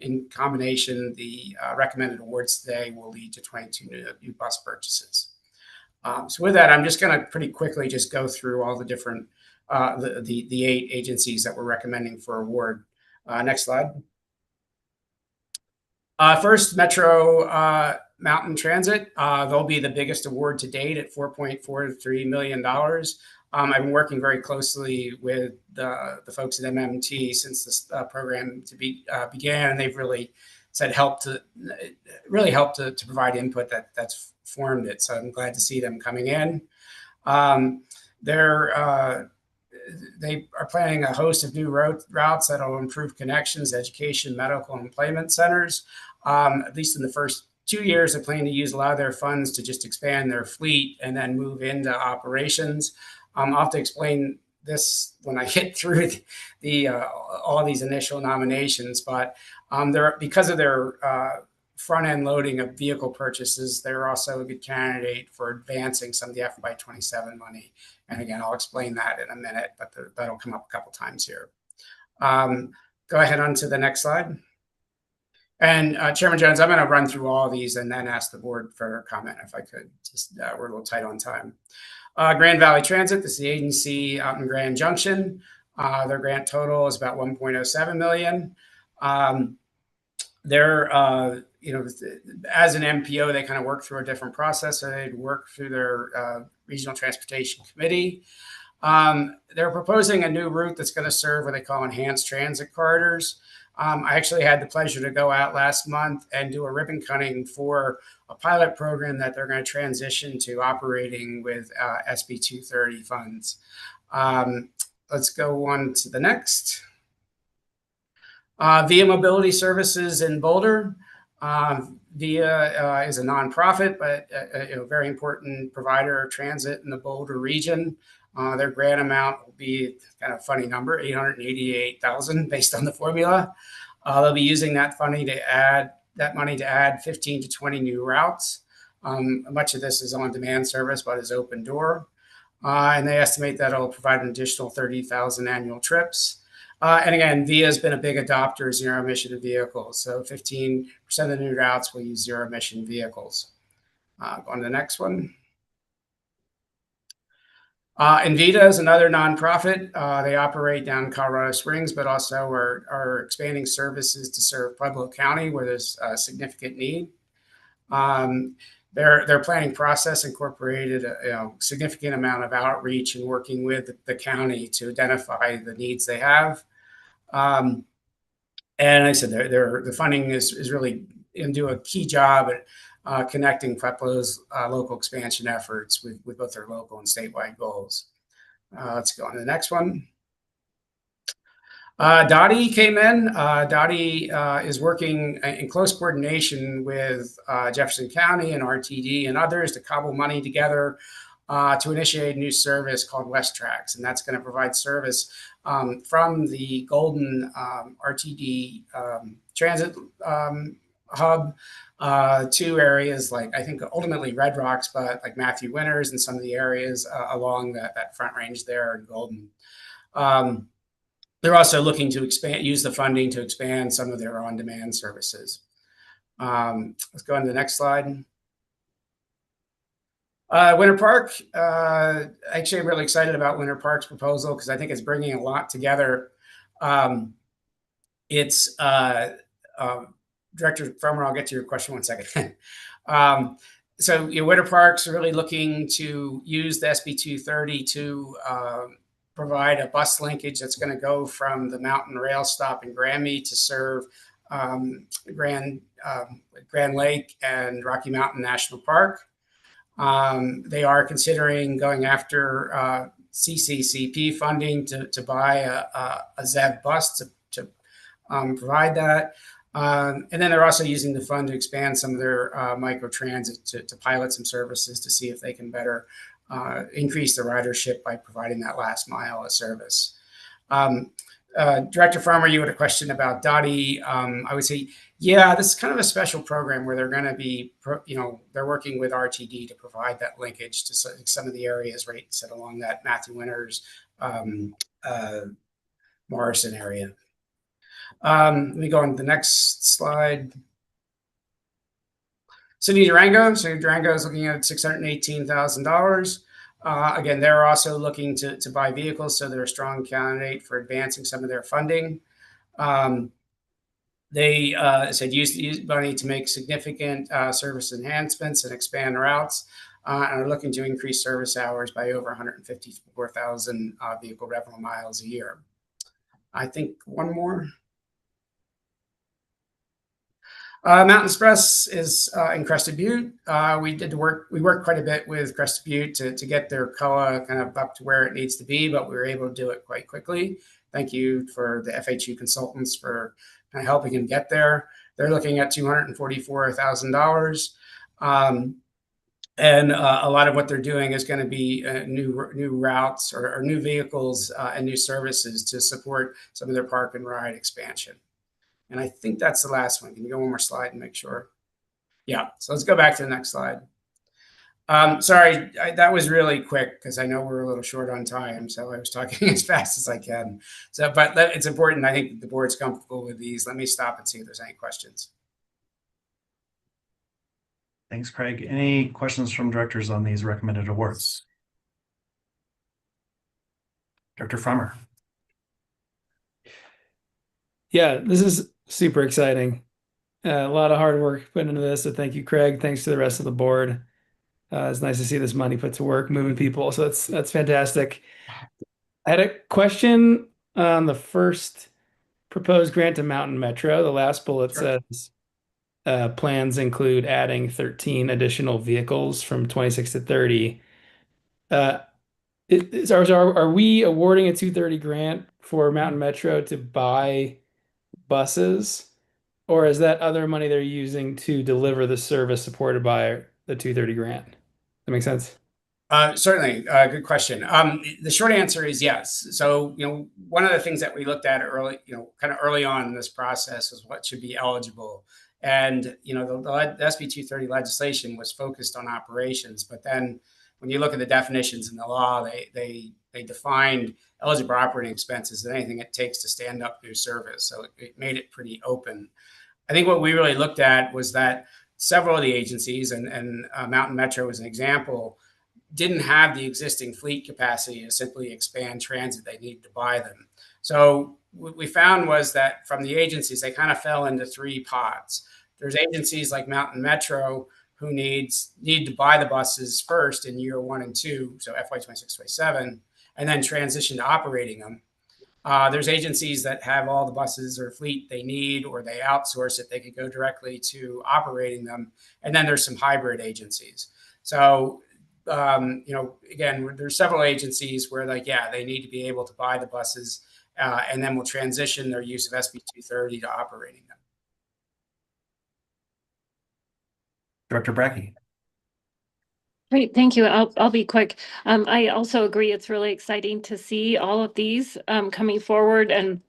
in combination, the recommended awards today will lead to 22 new bus purchases. So with that, I'm just going to pretty quickly just go through all the different the 8 agencies that we're recommending for award. Next slide. First, Metro Mountain Transit. They'll be the biggest award to date at $4.43 million. I've been working very closely with the folks at MMT since this program began, and they've really helped to provide input that's formed it. So I'm glad to see them coming in. They are planning a host of new routes that will improve connections, education, medical, and employment centers. At least in the first 2 years, they're planning to use a lot of their funds to just expand their fleet and then move into operations. I'll have to explain this when I get through all these initial nominations, but because of their front end loading of vehicle purchases, they're also a good candidate for advancing some of the FY27 money. And again, I'll explain that in a minute, but that'll come up a couple times here. Go ahead on to the next slide. And Chairman Jones, I'm going to run through all of these and then ask the board for a comment if I could. Just we're a little tight on time. Grand Valley Transit, this is the agency out in Grand Junction. Their grant total is about $1.07 million. They're, as an MPO, they kind of work through a different process. So they'd work through their Regional Transportation Committee. They're proposing a new route that's going to serve what they call enhanced transit corridors. I actually had the pleasure to go out last month and do a ribbon cutting for a pilot program that they're going to transition to operating with SB 230 funds. Let's go on to the next. VIA Mobility Services in Boulder. VIA is a nonprofit, but a very important provider of transit in the Boulder region. Their grant amount will be kind of a funny number, $888,000 based on the formula. They'll be using that money to add 15 to 20 new routes. Much of this is on-demand service, but is open door. And they estimate that it'll provide an additional 30,000 annual trips. And again, VIA has been a big adopter of zero-emission vehicles. So 15% of the new routes will use zero-emission vehicles. On to the next one. Envita is another nonprofit. They operate down in Colorado Springs, but also are expanding services to serve Pueblo County, where there's a significant need. Their planning process incorporated a significant amount of outreach and working with the county to identify the needs they have. And like I said, the funding is really going to do a key job at connecting Pueblo's local expansion efforts with both their local and statewide goals. Let's go on to the next one. Dottie came in. Dottie is working in close coordination with Jefferson County and RTD and others to cobble money together to initiate a new service called West Tracks. And that's going to provide service from the Golden RTD transit hub to areas like, I think, ultimately Red Rocks, but like Matthew Winters and some of the areas along that front range there in Golden. They're also looking to use the funding to expand some of their on-demand services. Let's go on to the next slide. Winter Park. Actually, I'm really excited about Winter Park's proposal because I think it's bringing a lot together. It's Director Farmer, I'll get to your question one second. So Winter Park's really looking to use the SB 230 to provide a bus linkage that's going to go from the Mountain Rail stop in Granby to serve Grand Lake and Rocky Mountain National Park. They are considering going after CCCP funding to buy a ZEV bus to provide that. And then they're also using the fund to expand some of their microtransit to pilot some services to see if they can better increase the ridership by providing that last mile of service. Director Farmer, you had a question about Dottie. I would say, yeah, this is kind of a special program where they're going to be, they're working with RTD to provide that linkage to some of the areas right set along that Matthew Winters, Morrison area. Let me go on to the next slide. City of Durango. City of Durango is looking at $618,000. Again, they're also looking to buy vehicles, so they're a strong candidate for advancing some of their funding. They said use money to make significant service enhancements and expand routes, and are looking to increase service hours by over 154,000 vehicle revenue miles a year. I think one more. Mountain Express is in Crested Butte. We worked quite a bit with Crested Butte to get their COA kind of up to where it needs to be, but we were able to do it quite quickly. Thank you for the FHU consultants for kind of helping them get there. They're looking at $244,000. And a lot of what they're doing is going to be new routes or new vehicles and new services to support some of their park and ride expansion. And I think that's the last one. Can you go one more slide and make sure? Yeah, so let's go back to the next slide. Sorry, that was really quick because I know we're a little short on time, so I was talking as fast as I can. So, but it's important. I think that the board's comfortable with these. Let me stop and see if there's any questions. Thanks, Craig. Any questions from directors on these recommended awards? Director Frommer. Yeah, this is super exciting. A lot of hard work put into this. So thank you, Craig. Thanks to the rest of the board. It's nice to see this money put to work, moving people. So that's fantastic. I had a question on the first proposed grant to Mountain Metro. The last bullet says plans include adding 13 additional vehicles from 26 to 30. Are we awarding a 230 grant for Mountain Metro to buy buses, or is that other money they're using to deliver the service supported by the 230 grant? That makes sense? Certainly, good question. The short answer is yes. So, one of the things that we looked at early, kind of early on in this process was what should be eligible. And, the SB 230 legislation was focused on operations, but then when you look at the definitions in the law, they defined eligible operating expenses as anything it takes to stand up new service. So it made it pretty open. I think what we really looked at was that several of the agencies, and Mountain Metro as an example, didn't have the existing fleet capacity to simply expand transit. They needed to buy them. So what we found was that from the agencies, they kind of fell into three pots. There's agencies like Mountain Metro who need to buy the buses first in year 1 and 2, so FY 26, 27, and then transition to operating them. There's agencies that have all the buses or fleet they need, or they outsource it. They could go directly to operating them. And then there's some hybrid agencies. So, again, there's several agencies where they need to be able to buy the buses and then we'll transition their use of SB 230 to operating them. Director Brackey. Great, thank you. I'll be quick. I also agree. It's really exciting to see all of these coming forward, and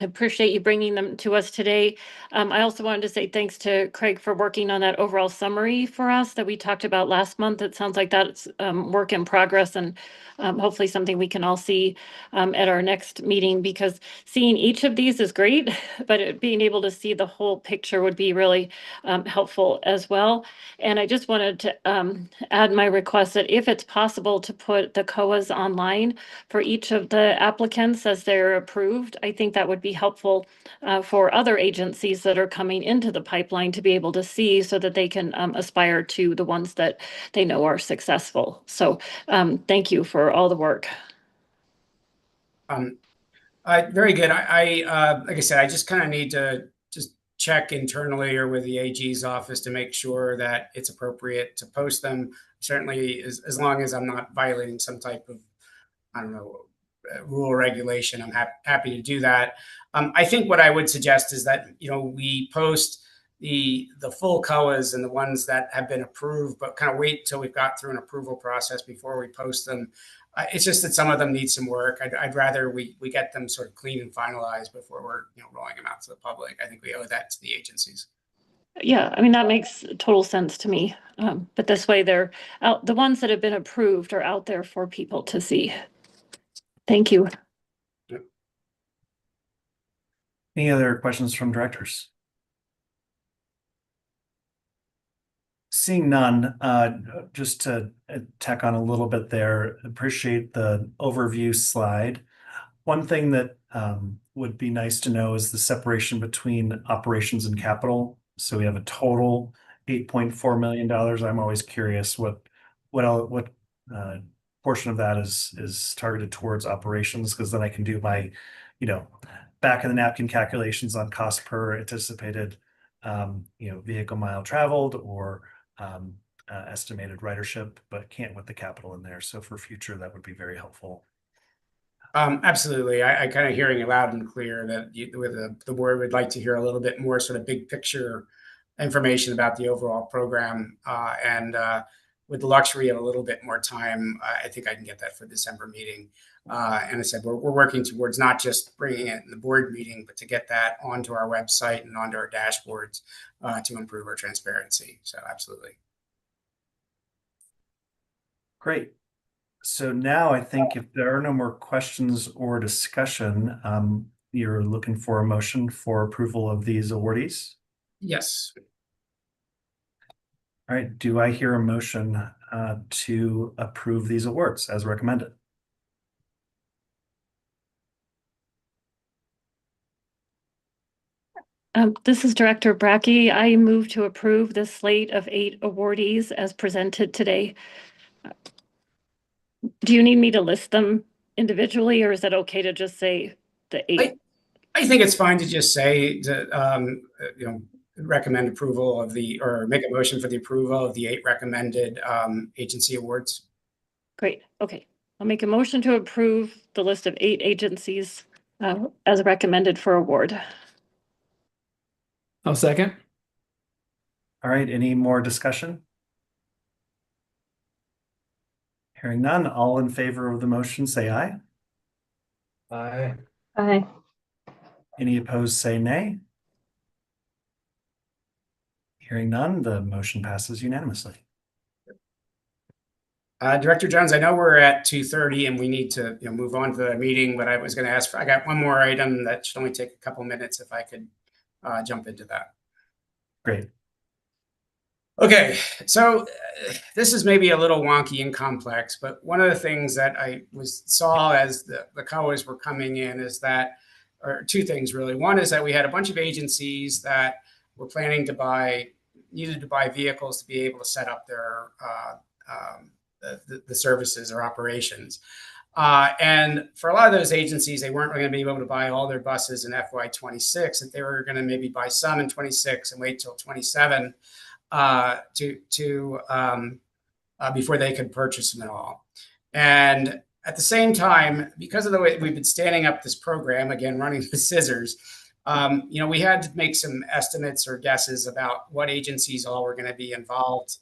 I appreciate you bringing them to us today. I also wanted to say thanks to Craig for working on that overall summary for us that we talked about last month. It sounds like that's work in progress, and hopefully something we can all see at our next meeting, because seeing each of these is great, but being able to see the whole picture would be really helpful as well. And I just wanted to add my request that if it's possible to put the COAs online for each of the applicants as they're approved, I think that would be helpful for other agencies that are coming into the pipeline to be able to see, so that they can aspire to the ones that they know are successful. So thank you for all the work. Very good. I like I said, I just kind of need to just check internally or with the AG's office to make sure that it's appropriate to post them. Certainly, as long as I'm not violating some type of, I don't know, rule or regulation, I'm happy to do that. I think what I would suggest is that we post the full COAs and the ones that have been approved, but kind of wait till we've got through an approval process before we post them. It's just that some of them need some work. I'd rather we get them sort of clean and finalized before we're rolling them out to the public. I think we owe that to the agencies. Yeah, I mean, that makes total sense to me. But this way they're out, the ones that have been approved are out there for people to see. Thank you. Yep. Any other questions from directors? Seeing none, just to tack on a little bit there, appreciate the overview slide. One thing that would be nice to know is the separation between operations and capital. So we have a total $8.4 million. I'm always curious what portion of that is targeted towards operations, because then I can do my, back of the napkin calculations on cost per anticipated, vehicle mile traveled or estimated ridership, but can't with the capital in there. So for future, that would be very helpful. Absolutely. I kind of hearing it loud and clear that the board would like to hear a little bit more sort of big picture information about the overall program. And with the luxury of a little bit more time, I think I can get that for the December meeting. And I said, we're working towards not just bringing it in the board meeting, but to get that onto our website and onto our dashboards to improve our transparency. So absolutely. Great. So now I think if there are no more questions or discussion, you're looking for a motion for approval of these awardees? Yes. All right. Do I hear a motion to approve these awards as recommended? This is Director Brackey. I move to approve the slate of 8 awardees as presented today. Do you need me to list them individually, or is it okay to just say the 8? I think it's fine to just say to, recommend approval of or make a motion for the approval of the 8 recommended agency awards. Great. Okay. I'll make a motion to approve the list of 8 agencies as recommended for award. I'll second. All right. Any more discussion? Hearing none, all in favor of the motion, say aye. Aye. Aye. Any opposed, say nay. Hearing none, the motion passes unanimously. Director Jones, I know we're at 2:30 and we need to move on to the meeting, but I was going to ask I got one more item that should only take a couple minutes if I could jump into that. Great. Okay, so this is maybe a little wonky and complex, but one of the things that I saw as the COAs were coming in is that, or 2 things really. One is that we had a bunch of agencies that were planning to needed to buy vehicles to be able to set up their the services or operations. And for a lot of those agencies, they weren't going to be able to buy all their buses in FY26, that they were going to maybe buy some in 26 and wait till 27 before they could purchase them at all. And at the same time, because of the way we've been standing up this program, again, running the scissors, we had to make some estimates or guesses about what agencies all were going to be involved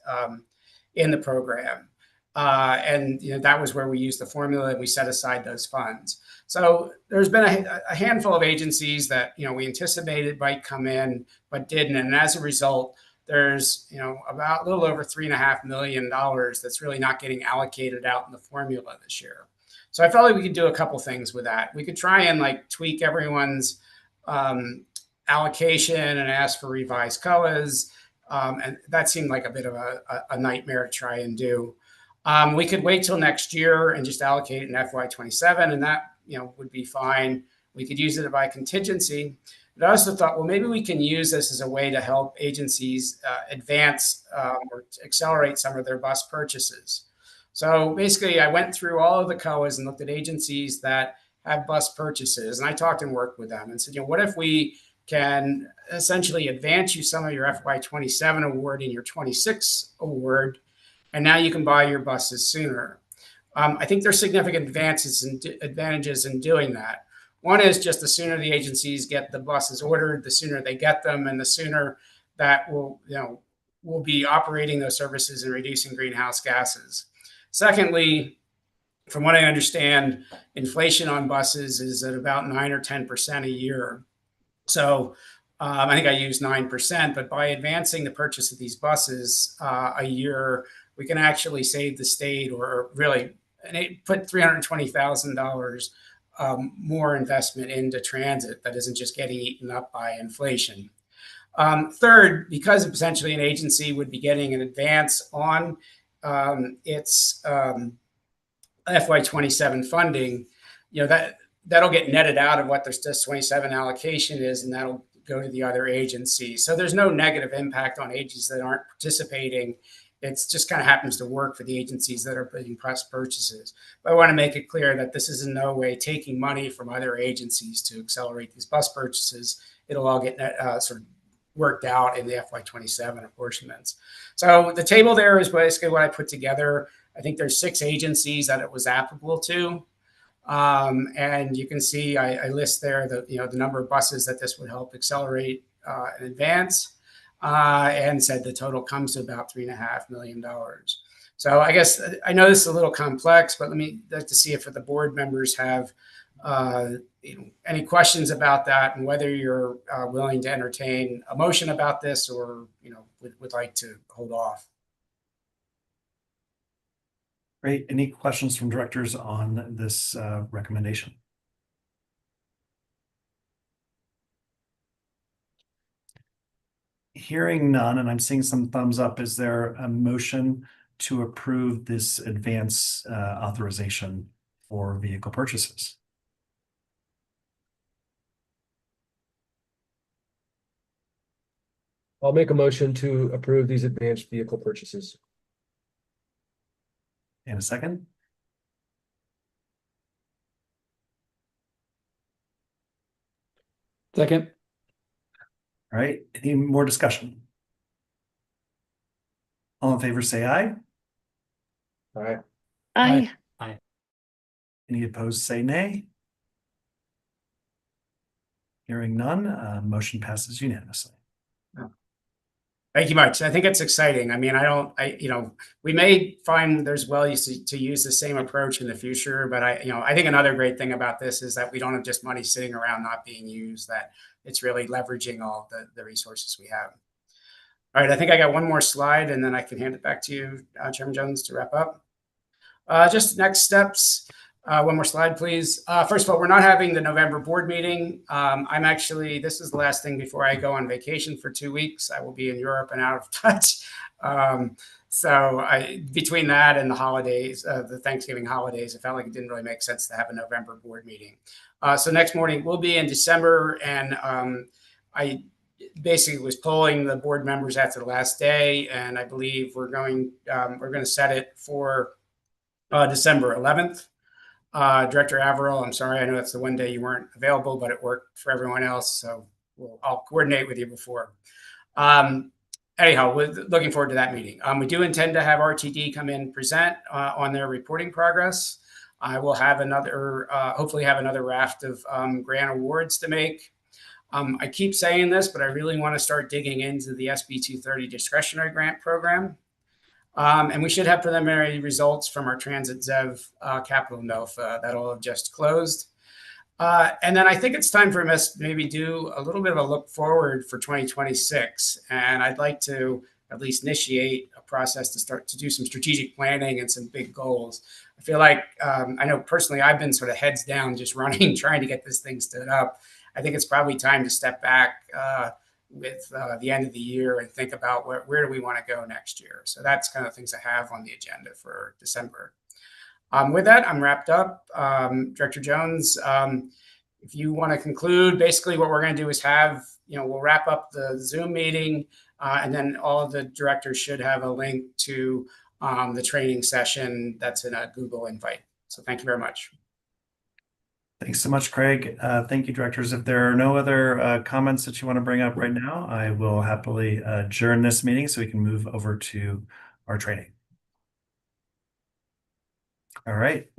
in the program. And that was where we used the formula and we set aside those funds. So there's been a handful of agencies that we anticipated might come in but didn't, and as a result, there's about a little over $3.5 million that's really not getting allocated out in the formula this year. So I felt like we could do a couple things with that. We could try and tweak everyone's allocation and ask for revised COAs, and that seemed like a bit of a nightmare to try and do. We could wait till next year and just allocate it in FY27, and that would be fine. We could use it by contingency. But I also thought, well, maybe we can use this as a way to help agencies advance or accelerate some of their bus purchases. So basically, I went through all of the COAs and looked at agencies that have bus purchases, and I talked and worked with them and said, what if we can essentially advance you some of your FY27 award and your 26 award, and now you can buy your buses sooner. I think there's significant advantages in doing that. One is just the sooner the agencies get the buses ordered, the sooner they get them, and the sooner that we'll be operating those services and reducing greenhouse gases. Secondly, from what I understand, inflation on buses is at about 9 or 10% a year. So I think I used 9%, but by advancing the purchase of these buses a year, we can actually save the state, or really put $320,000 more investment into transit that isn't just getting eaten up by inflation. Third, because essentially an agency would be getting an advance on its FY27 funding, that'll get netted out of what this 27 allocation is, and that'll go to the other agencies. So there's no negative impact on agencies that aren't participating. It's just kind of happens to work for the agencies that are putting press purchases. But I want to make it clear that this is in no way taking money from other agencies to accelerate these bus purchases. It'll all get sort of worked out in the FY27 apportionments. So the table there is basically what I put together. I think there's 6 agencies that it was applicable to. And you can see I list there the number of buses that this would help accelerate in advance, and said the total comes to about $3.5 million. So I guess I know this is a little complex, but let me like to see if the board members have any questions about that, and whether you're willing to entertain a motion about this, or would like to hold off. Great. Any questions from directors on this recommendation? Hearing none, and I'm seeing some thumbs up. Is there a motion to approve this advance authorization for vehicle purchases? I'll make a motion to approve these advanced vehicle purchases. And a second? Second. All right. Any more discussion? All in favor, say aye. All right. Aye. Any opposed, say nay. Hearing none, motion passes unanimously. Thank you much. I think it's exciting. I mean, we may find there's ways to use the same approach in the future, but I think another great thing about this is that we don't have just money sitting around not being used, that it's really leveraging all the resources we have. All right, I think I got one more slide, and then I can hand it back to you, Chairman Jones, to wrap up. Just next steps. One more slide, please. First of all, we're not having the November board meeting. This is the last thing before I go on vacation for 2 weeks. I will be in Europe and out of touch. Between that and the holidays, the Thanksgiving holidays, it felt like it didn't really make sense to have a November board meeting. So next morning we'll be in December, and I basically was polling the board members after the last day, and I believe we're going to set it for December 11th. Director Averill, I'm sorry, I know that's the one day you weren't available, but it worked for everyone else, so I'll coordinate with you before. Anyhow, we're looking forward to that meeting. We do intend to have RTD come in and present on their reporting progress. I will have hopefully have another raft of grant awards to make. I keep saying this, but I really want to start digging into the SB 230 discretionary grant program. And we should have preliminary results from our Transit ZEV Capital NOFA that'll have just closed. And then I think it's time for us to maybe do a little bit of a look forward for 2026. And I'd like to at least initiate a process to start to do some strategic planning and some big goals. I feel like, I know personally, I've been sort of heads down, just running, trying to get this thing stood up. I think it's probably time to step back with the end of the year and think about where do we want to go next year. So that's kind of things I have on the agenda for December. With that, I'm wrapped up. Director Jones, if you want to conclude, basically what we're going to do is we'll wrap up the Zoom meeting, and then all of the directors should have a link to the training session that's in a Google invite. So thank you very much. Thanks so much, Craig. Thank you, directors. If there are no other comments that you want to bring up right now, I will happily adjourn this meeting so we can move over to our training. All right.